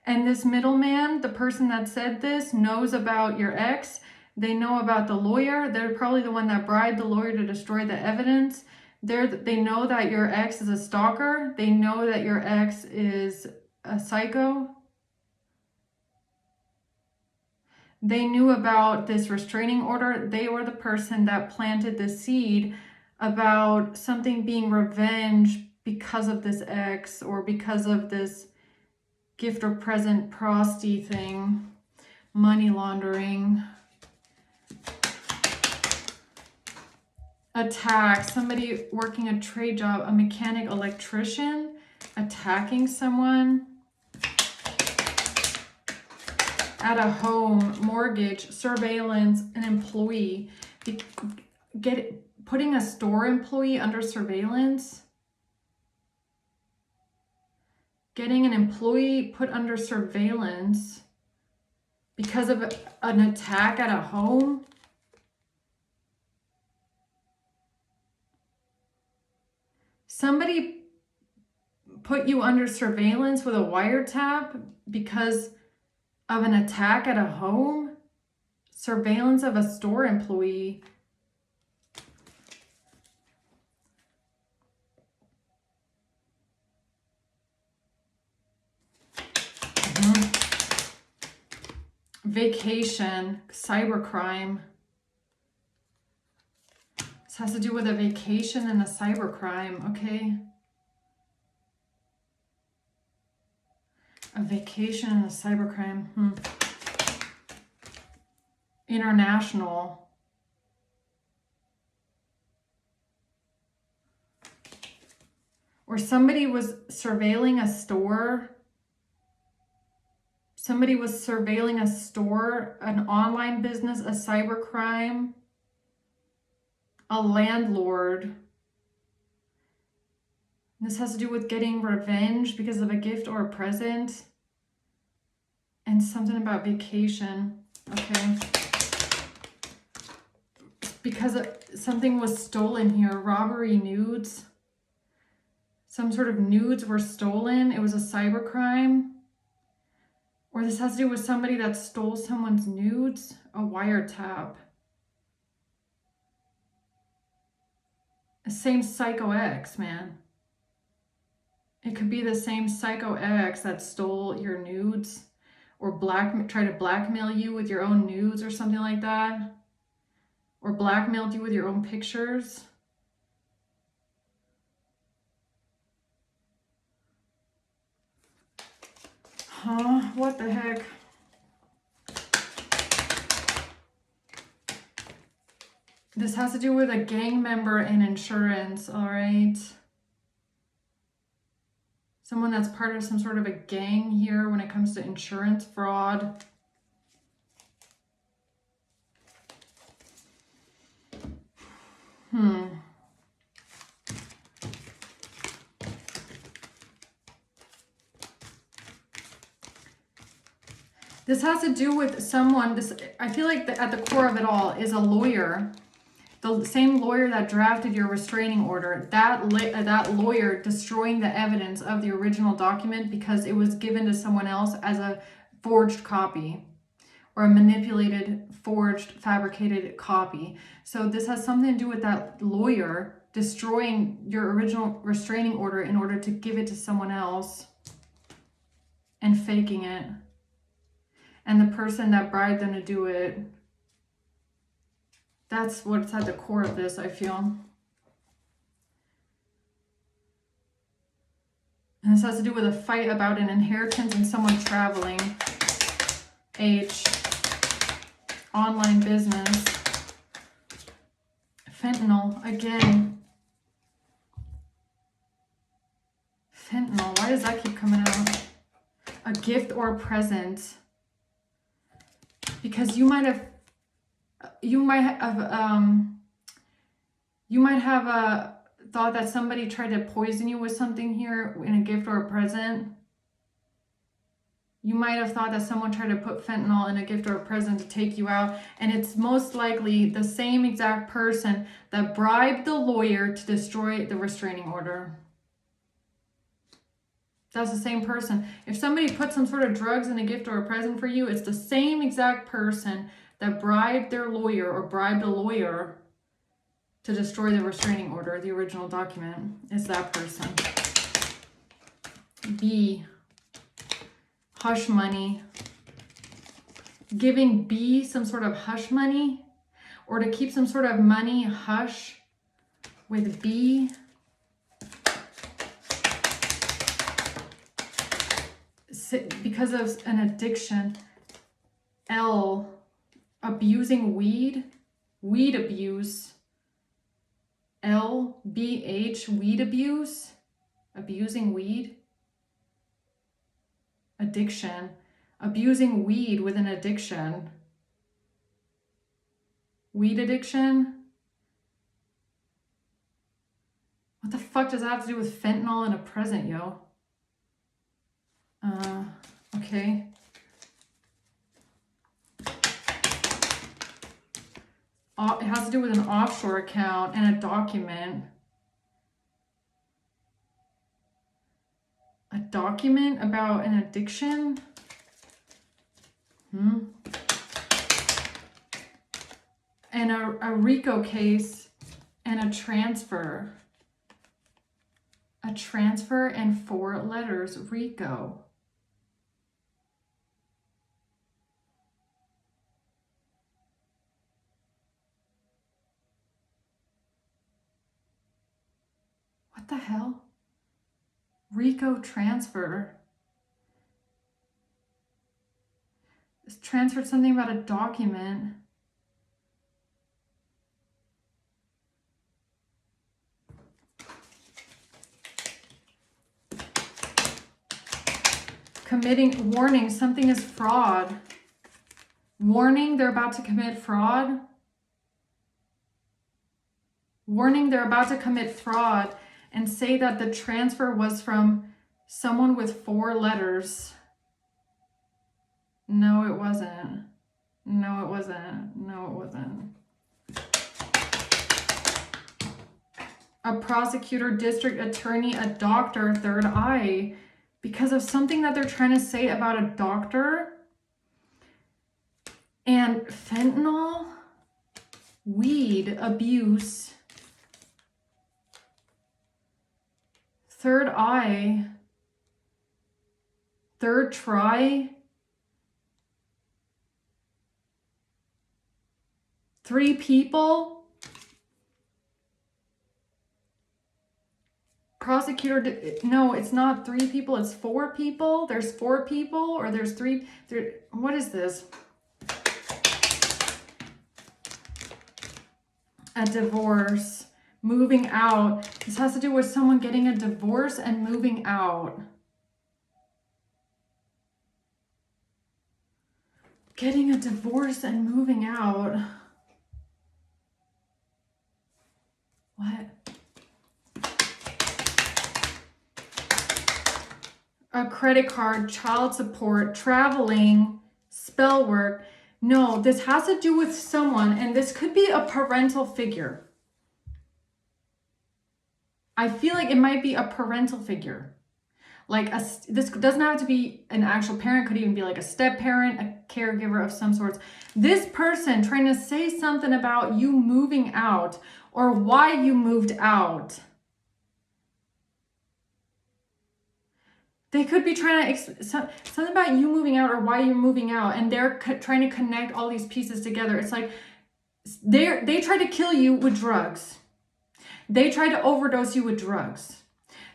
And this middleman, the person that said this, knows about your ex. They know about the lawyer. They're probably the one that bribed the lawyer to destroy the evidence. They know that your ex is a stalker. They know that your ex is a psycho. They knew about this restraining order. They were the person that planted the seed about something being revenge because of this ex or because of this gift or present prosty thing. Money laundering. Attack. Somebody working a trade job, a mechanic, electrician, attacking someone. At a home, mortgage, surveillance, an employee. Putting a store employee under surveillance. Getting an employee put under surveillance because of an attack at a home. Somebody put you under surveillance with a wiretap because of an attack at a home. Surveillance of a store employee. Vacation, cybercrime. This has to do with a vacation and a cybercrime, okay? A vacation and a cybercrime. International. Or somebody was surveilling a store. Somebody was surveilling a store, an online business, a cybercrime, a landlord. This has to do with getting revenge because of a gift or a present. And something about vacation. Okay. Because something was stolen here. Robbery, nudes. Some sort of nudes were stolen. It was a cybercrime. Or this has to do with somebody that stole someone's nudes. A wiretap. The same psycho ex, man. It could be the same psycho ex that stole your nudes. Or try to blackmail you with your own nudes or something like that. Or blackmailed you with your own pictures. Huh? What the heck? This has to do with a gang member and insurance, all right? Someone that's part of some sort of a gang here when it comes to insurance fraud. This has to do with someone, I feel like at the core of it all is a lawyer. The same lawyer that drafted your restraining order. That lawyer destroying the evidence of the original document because it was given to someone else as a forged copy. Or a manipulated, forged, fabricated copy. So this has something to do with that lawyer destroying your original restraining order in order to give it to someone else and faking it. And the person that bribed them to do it. That's what's at the core of this, I feel. And this has to do with a fight about an inheritance and someone traveling. H. Online business. Fentanyl, again. Fentanyl, why does that keep coming out? A gift or a present. Because you might have thought that somebody tried to poison you with something here in a gift or a present. You might have thought that someone tried to put fentanyl in a gift or a present to take you out. And it's most likely the same exact person that bribed the lawyer to destroy the restraining order. That's the same person. If somebody put some sort of drugs in a gift or a present for you, it's the same exact person that bribed their lawyer or bribed a lawyer to destroy the restraining order, the original document. It's that person. B. Hush money. Giving B some sort of hush money or to keep some sort of money hush with B. Because of an addiction. L. Abusing weed. Weed abuse. L. B. H. Weed abuse. Abusing weed. Addiction. Abusing weed with an addiction. Weed addiction. What the fuck does that have to do with fentanyl and a present, yo? Okay. It has to do with an offshore account and a document. A document about an addiction? and a RICO case and a transfer. A transfer and 4 letters, RICO. What the hell? RICO transfer. It's transferred something about a document. Committing, warning, something is fraud. Warning, they're about to commit fraud. Warning, they're about to commit fraud, and say that the transfer was from someone with 4 letters. No, it wasn't. No, it wasn't. No, it wasn't. A prosecutor, district attorney, a doctor, third eye. Because of something that they're trying to say about a doctor. And fentanyl, weed, abuse. Third eye. Third try. 3 people. Prosecutor, no, it's not 3 people, it's 4 people. There's 4 people, or there's 3. What is this? A divorce, moving out. This has to do with someone getting a divorce and moving out. Getting a divorce and moving out. What? A credit card, child support, traveling, spell work. No, this has to do with someone, and this could be a parental figure. I feel like it might be a parental figure. Like, this doesn't have to be an actual parent, could even be like a step parent, a caregiver of some sorts. This person trying to say something about you moving out or why you moved out. They could be trying to, something about you moving out or why you're moving out, and they're trying to connect all these pieces together. It's like they tried to kill you with drugs. They tried to overdose you with drugs.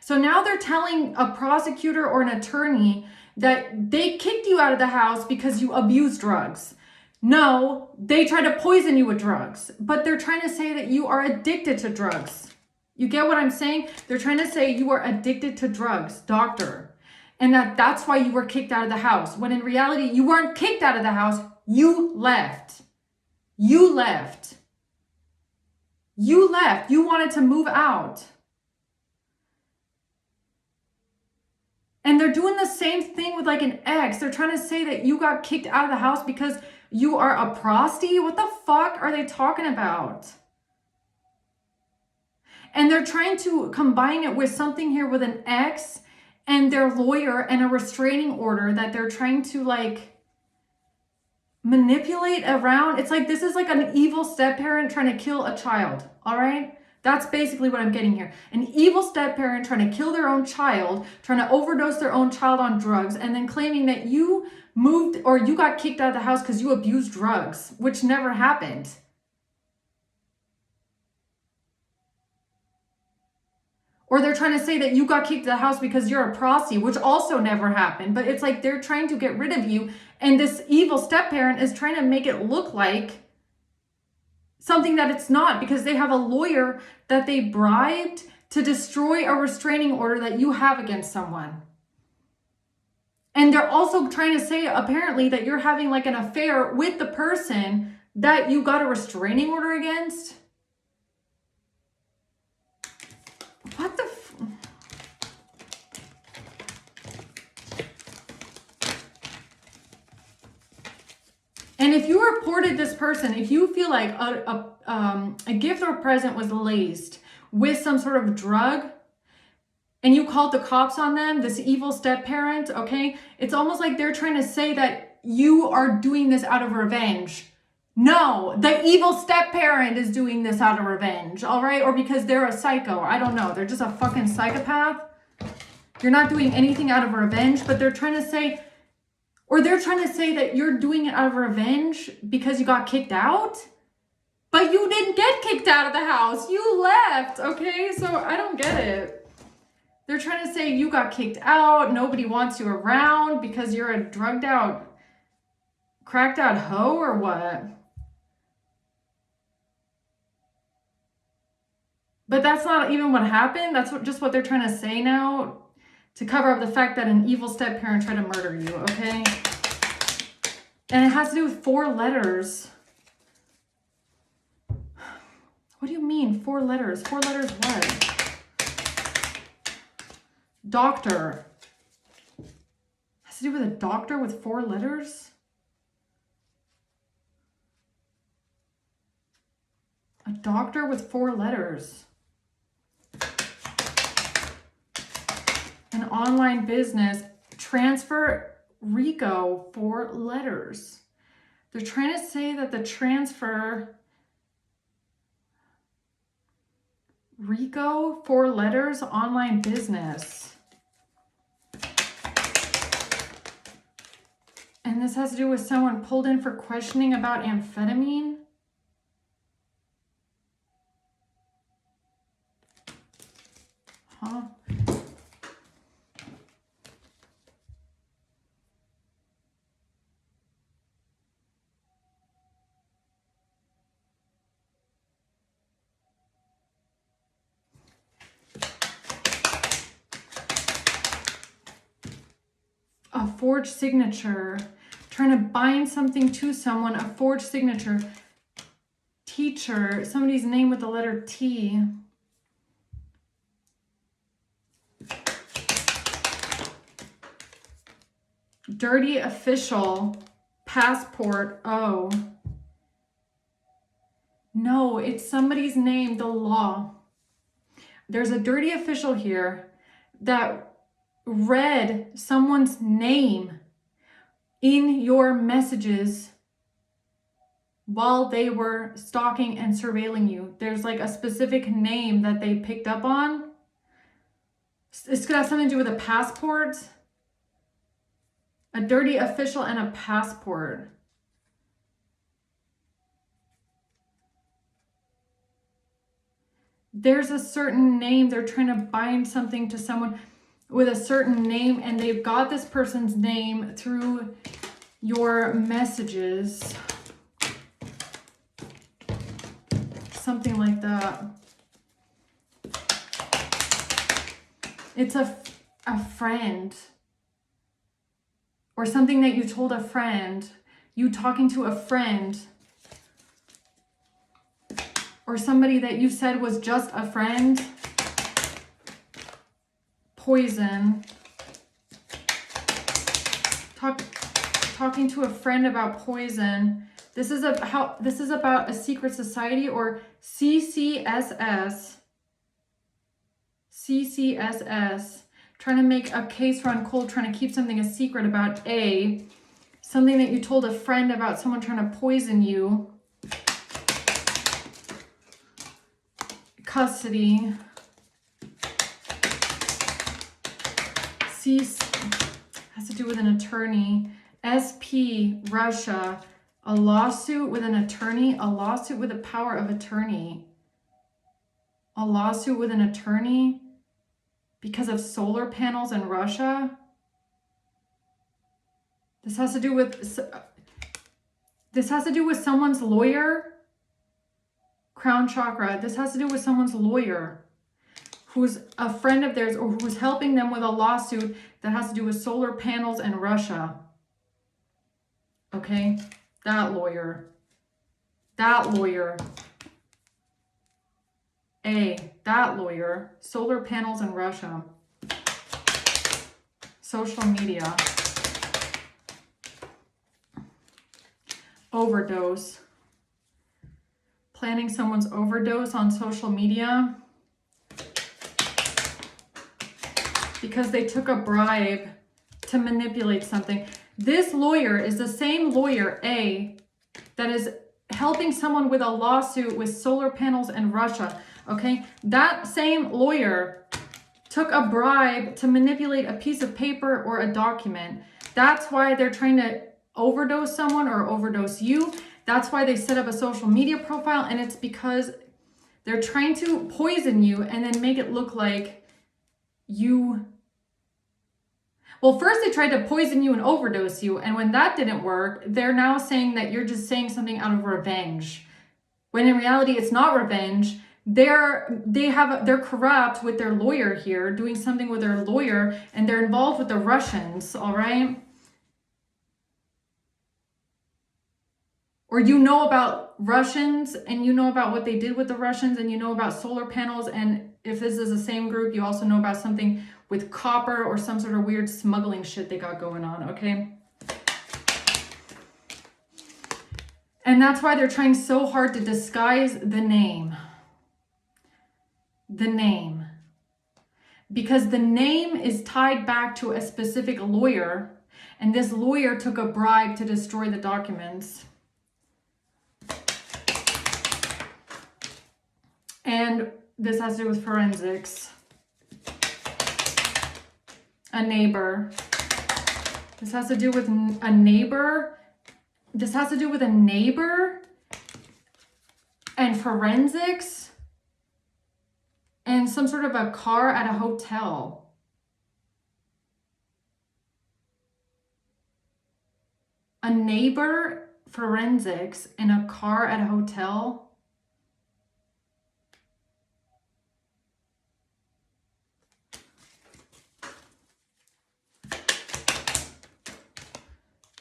So now they're telling a prosecutor or an attorney that they kicked you out of the house because you abused drugs. No, they tried to poison you with drugs, but they're trying to say that you are addicted to drugs. You get what I'm saying? They're trying to say you are addicted to drugs, doctor. And that's why you were kicked out of the house. When in reality, you weren't kicked out of the house. You left. You left. You left. You wanted to move out. And they're doing the same thing with like an ex. They're trying to say that you got kicked out of the house because you are a prosty. What the fuck are they talking about? And they're trying to combine it with something here with an ex and their lawyer and a restraining order that they're trying to like manipulate around. It's like this is like an evil step-parent trying to kill a child, all right? That's basically what I'm getting here. An evil step-parent trying to kill their own child, trying to overdose their own child on drugs, and then claiming that you moved or you got kicked out of the house because you abused drugs, which never happened. Or they're trying to say that you got kicked out of the house because you're a prosty, which also never happened. But it's like they're trying to get rid of you. And this evil step-parent is trying to make it look like something that it's not, because they have a lawyer that they bribed to destroy a restraining order that you have against someone. And they're also trying to say, apparently, that you're having like an affair with the person that you got a restraining order against. What the And if you reported this person, if you feel like a gift or present was laced with some sort of drug, and you called the cops on them, this evil step-parent, okay? It's almost like they're trying to say that you are doing this out of revenge. No, the evil step-parent is doing this out of revenge, all right? Or because they're a psycho. I don't know. They're just a fucking psychopath. You're not doing anything out of revenge, but they're trying to say, or they're trying to say that you're doing it out of revenge because you got kicked out. But you didn't get kicked out of the house. You left, okay? So I don't get it. They're trying to say you got kicked out. Nobody wants you around because you're a drugged out, cracked out hoe or what? But that's not even what happened. That's just what they're trying to say now to cover up the fact that an evil step-parent tried to murder you, okay? And it has to do with 4 letters. What do you mean, 4 letters? 4 letters what? Doctor. Has to do with a doctor with 4 letters? A doctor with 4 letters. An online business. Transfer Rico 4 letters. They're trying to say that the transfer Rico 4 letters online business. And this has to do with someone pulled in for questioning about amphetamine. Huh? A forged signature. Trying to bind something to someone. A forged signature. Teacher. Somebody's name with the letter T. Dirty official. Passport. Oh. No, it's somebody's name. The law. There's a dirty official here that read someone's name in your messages while they were stalking and surveilling you. There's like a specific name that they picked up on. It's gonna have something to do with a passport. A dirty official and a passport. There's a certain name. They're trying to bind something to someone with a certain name, and they've got this person's name through your messages. Something like that. It's a friend. Or something that you told a friend. You talking to a friend. Or somebody that you said was just a friend. Poison. Talking to a friend about poison. This is about a secret society or CCSS. CCSS. Trying to make a case run cold, trying to keep something a secret about A. Something that you told a friend about someone trying to poison you. Custody. C has to do with an attorney. SP, Russia. A lawsuit with an attorney. A lawsuit with a power of attorney. A lawsuit with an attorney because of solar panels in Russia. This has to do with someone's lawyer. Crown chakra. This has to do with someone's lawyer who's a friend of theirs or who's helping them with a lawsuit that has to do with solar panels in Russia. Okay? That lawyer. That lawyer. That lawyer. Solar panels in Russia. Social media. Overdose. Planning someone's overdose on social media because they took a bribe to manipulate something. This lawyer is the same lawyer, A, that is helping someone with a lawsuit with solar panels in Russia, okay? That same lawyer took a bribe to manipulate a piece of paper or a document. That's why they're trying to overdose someone or overdose you. That's why they set up a social media profile, and it's because they're trying to poison you and then make it look like you... Well, first they tried to poison you and overdose you, and when that didn't work, they're now saying that you're just saying something out of revenge. When in reality, it's not revenge. They're corrupt with their lawyer here, doing something with their lawyer, and they're involved with the Russians, all right? Or you know about Russians, and you know about what they did with the Russians, and you know about solar panels, and if this is the same group, you also know about something with copper or some sort of weird smuggling shit they got going on, okay? And that's why they're trying so hard to disguise the name. The name. Because the name is tied back to a specific lawyer, and this lawyer took a bribe to destroy the documents. And this has to do with forensics. A neighbor. This has to do with a neighbor. This has to do with a neighbor and forensics and some sort of a car at a hotel. A neighbor, forensics, and a car at a hotel.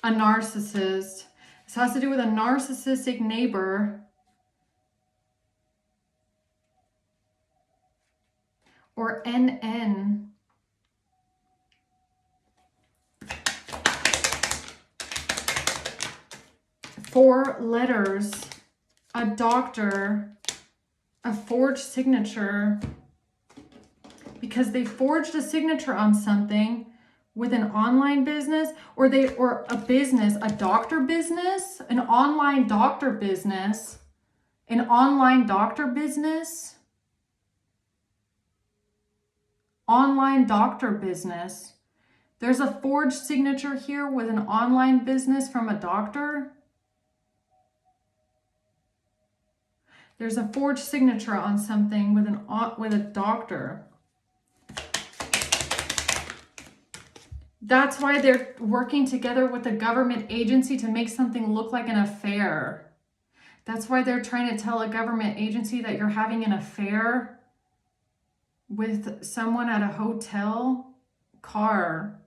A narcissist. This has to do with a narcissistic neighbor. Or NN. Four letters. A doctor. A forged signature. Because they forged a signature on something with an online business, or a business, a doctor business, an online doctor business, an online doctor business, online doctor business. There's a forged signature here with an online business from a doctor. There's a forged signature on something with a doctor. That's why they're working together with a government agency to make something look like an affair. That's why they're trying to tell a government agency that you're having an affair with someone at a hotel car.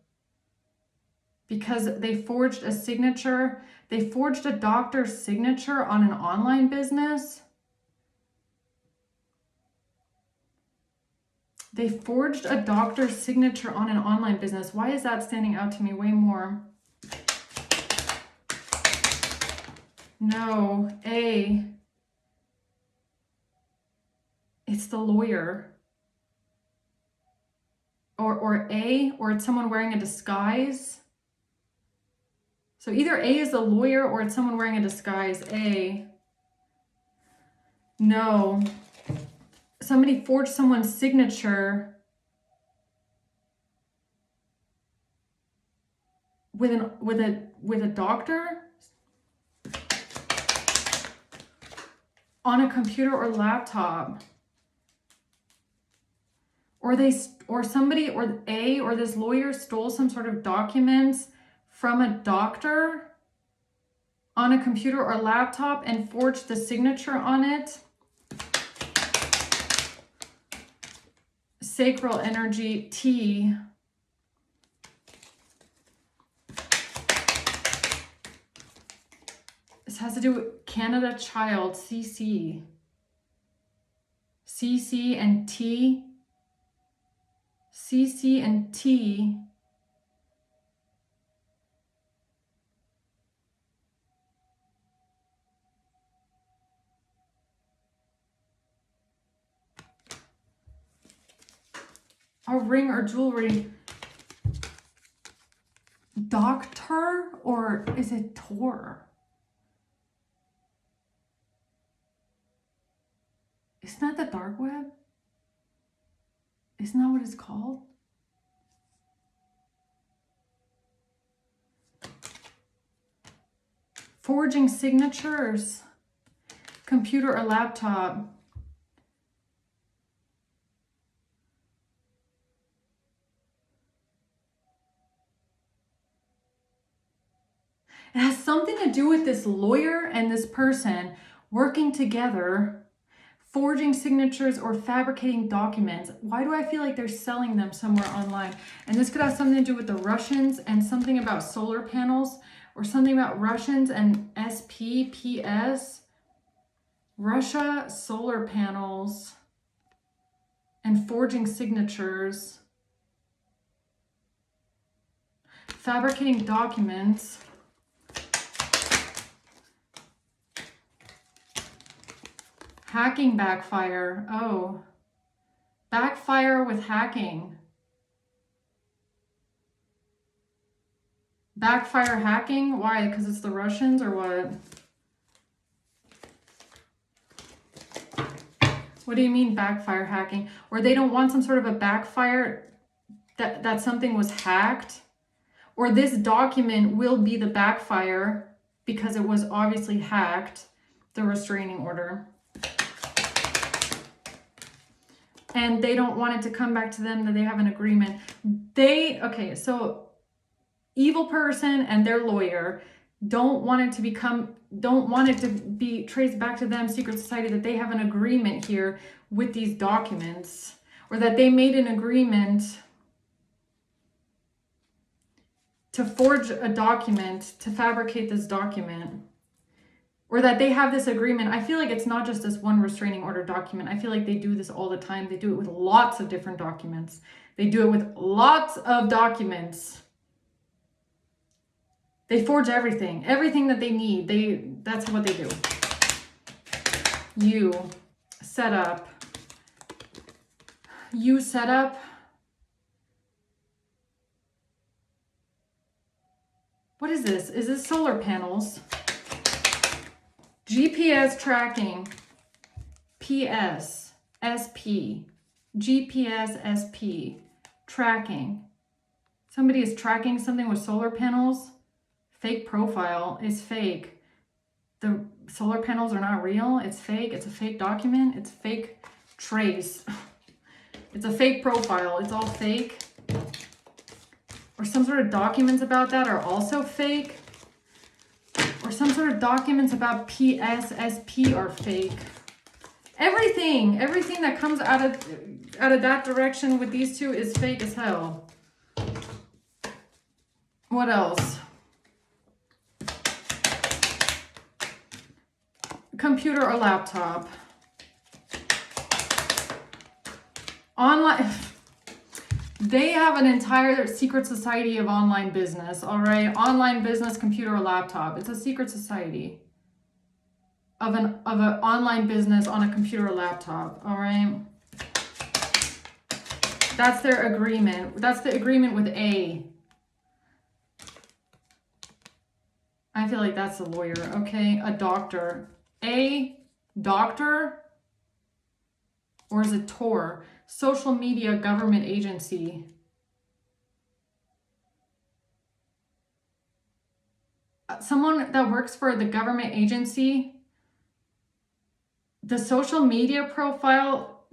Because they forged a signature. They forged a doctor's signature on an online business. They forged a doctor's signature on an online business. Why is that standing out to me way more? No, A. It's the lawyer. Or A, or it's someone wearing a disguise. So either A is the lawyer or it's someone wearing a disguise. A. No. Somebody forged someone's signature with a doctor on a computer or laptop. Or somebody or A or this lawyer stole some sort of documents from a doctor on a computer or laptop and forged the signature on it. Sacral energy, T. This has to do with Canada Child, CC. CC and T. CC and T. A ring or jewelry. Doctor, or is it Tor? dark web? Isn't that what it's called? Forging signatures, computer or laptop. It has something to do with this lawyer and this person working together, forging signatures or fabricating documents. Why do I feel like they're selling them somewhere online? And this could have something to do with the Russians and something about solar panels, or something about Russians and SPPS. Russia, solar panels, and forging signatures. Fabricating documents. Hacking backfire. Oh. Backfire with hacking. Backfire hacking? Why? Because it's the Russians or what? What do you mean backfire hacking? Or they don't want some sort of a backfire that something was hacked? Or this document will be the backfire because it was obviously hacked, the restraining order. And they don't want it to come back to them, that they have an agreement. Okay, so evil person and their lawyer don't want it to be traced back to them, secret society, that they have an agreement here with these documents, or that they made an agreement to forge a document, to fabricate this document, or that they have this agreement. I feel like it's not just this one restraining order document. I feel like they do this all the time. They do it with lots of different documents. They do it with lots of documents. They forge everything that they need. That's what they do. You set up. What is this? Is this solar panels? GPS tracking. PS. SP. GPS SP. Tracking. Somebody is tracking something with solar panels. Fake profile is fake. The solar panels are not real. It's fake. It's a fake document. It's fake trace. It's a fake profile. It's all fake. Or some sort of documents about that are also fake. Or some sort of documents about PSSP are fake. Everything that comes out of that direction with these two is fake as hell. What else? Computer or laptop. Online. They have an entire secret society of online business, all right? Online business, computer or laptop. It's a secret society of an online business on a computer or laptop, all right? That's their agreement. That's the agreement with A. I feel like that's a lawyer, okay? A doctor. A doctor, or is it Tor? Social media government agency. Someone that works for the government agency, the social media profile.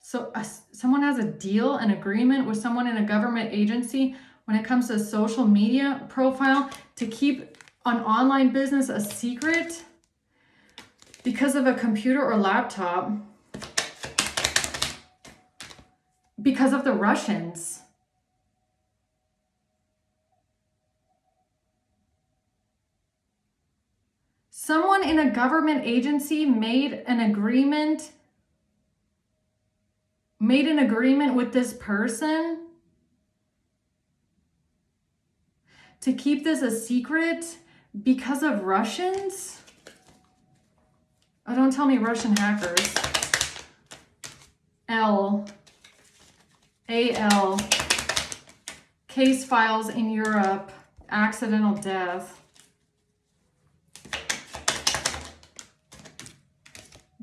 So someone has a deal, an agreement with someone in a government agency when it comes to social media profile to keep an online business a secret because of a computer or laptop. Because of the Russians. Someone in a government agency made an agreement with this person to keep this a secret because of Russians? Oh, don't tell me Russian hackers. AL, case files in Europe, accidental death.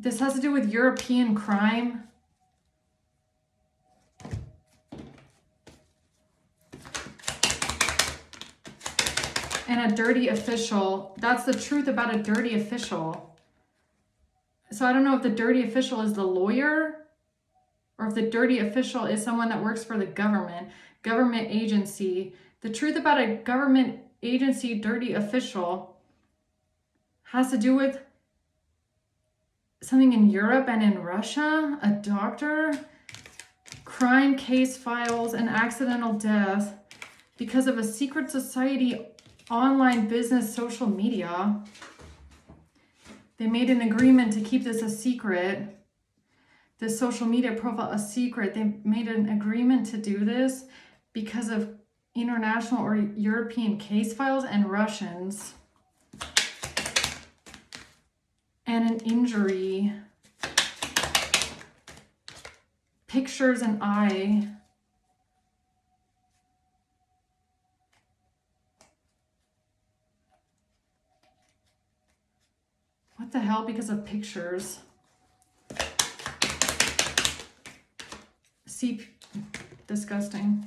This has to do with European crime. And a dirty official. That's the truth about a dirty official. So I don't know if the dirty official is the lawyer or if the dirty official is someone that works for the government agency. The truth about a government agency dirty official has to do with something in Europe and in Russia, a doctor, crime case files, and accidental death because of a secret society online business social media. They made an agreement to keep this a secret, this social media profile a secret. They made an agreement to do this because of international or European case files and Russians. And an injury. Pictures and eye. What the hell? Because of pictures. Disgusting.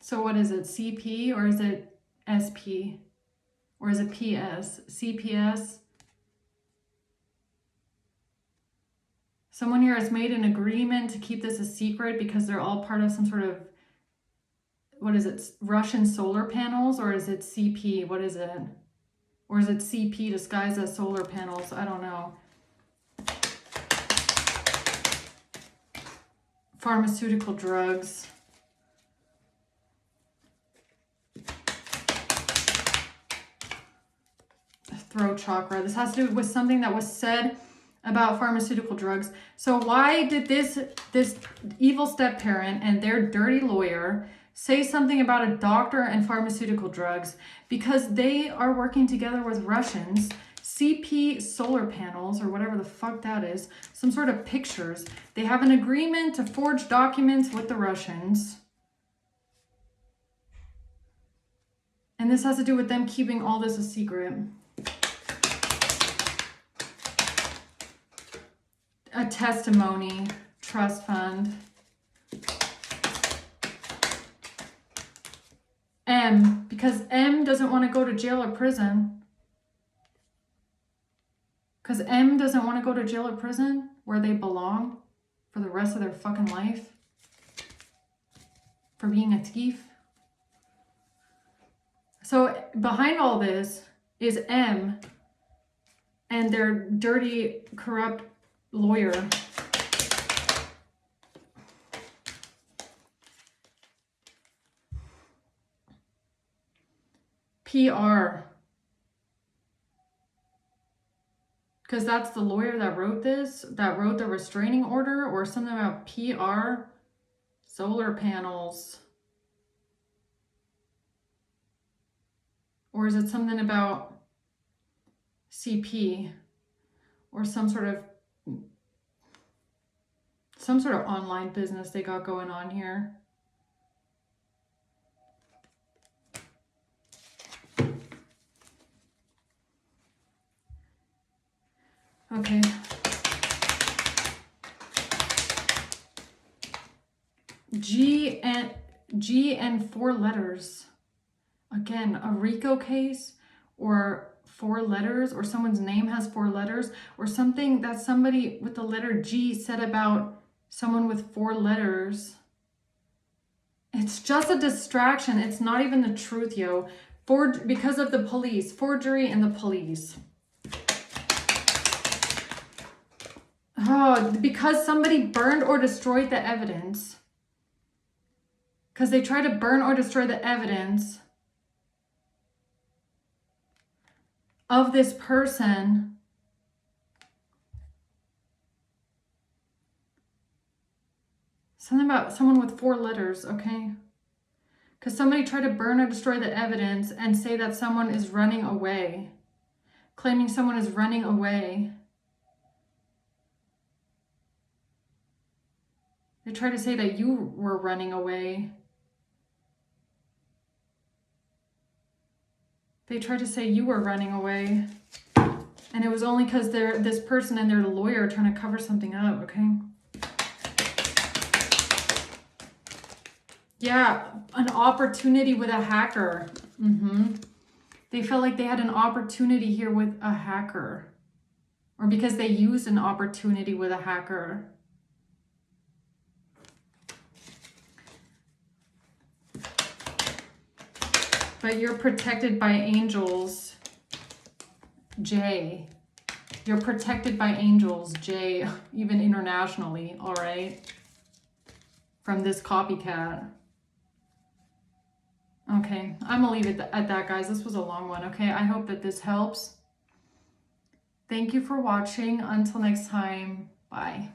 So what is it? CP or is it SP? Or is it PS? CPS? Someone here has made an agreement to keep this a secret because they're all part of some sort of, what is it, Russian solar panels? Or is it CP? What is it? Or is it CP disguised as solar panels? I don't know. Pharmaceutical drugs. Throat chakra. This has to do with something that was said about pharmaceutical drugs. So why did this evil step parent and their dirty lawyer say something about a doctor and pharmaceutical drugs? Because they are working together with Russians. CP solar panels, or whatever the fuck that is, some sort of pictures. They have an agreement to forge documents with the Russians. And this has to do with them keeping all this a secret. A testimony, trust fund. M, because M doesn't want to go to jail or prison. Because M doesn't want to go to jail or prison where they belong for the rest of their fucking life. For being a thief. So behind all this is M and their dirty, corrupt lawyer. PR. Because that's the lawyer that wrote this, that wrote the restraining order, or something about PR, solar panels. Or is it something about CP or some sort of online business they got going on here? Okay. G and 4 letters. Again, a RICO case or 4 letters, or someone's name has 4 letters, or something that somebody with the letter G said about someone with 4 letters. It's just a distraction. It's not even the truth, yo. Because of the police, forgery and the police. Oh, because somebody burned or destroyed the evidence. Because they tried to burn or destroy the evidence of this person. Something about someone with 4 letters, okay? Because somebody tried to burn or destroy the evidence and say that someone is running away. Claiming someone is running away. They tried to say that you were running away. They tried to say you were running away. And it was only because they're this person and their lawyer trying to cover something up, okay? Yeah, an opportunity with a hacker. They felt like they had an opportunity here with a hacker. Or because they used an opportunity with a hacker. But you're protected by angels, Jay. You're protected by angels, Jay, even internationally, all right? From this copycat. Okay, I'm gonna leave it at that, guys. This was a long one, okay? I hope that this helps. Thank you for watching. Until next time, bye.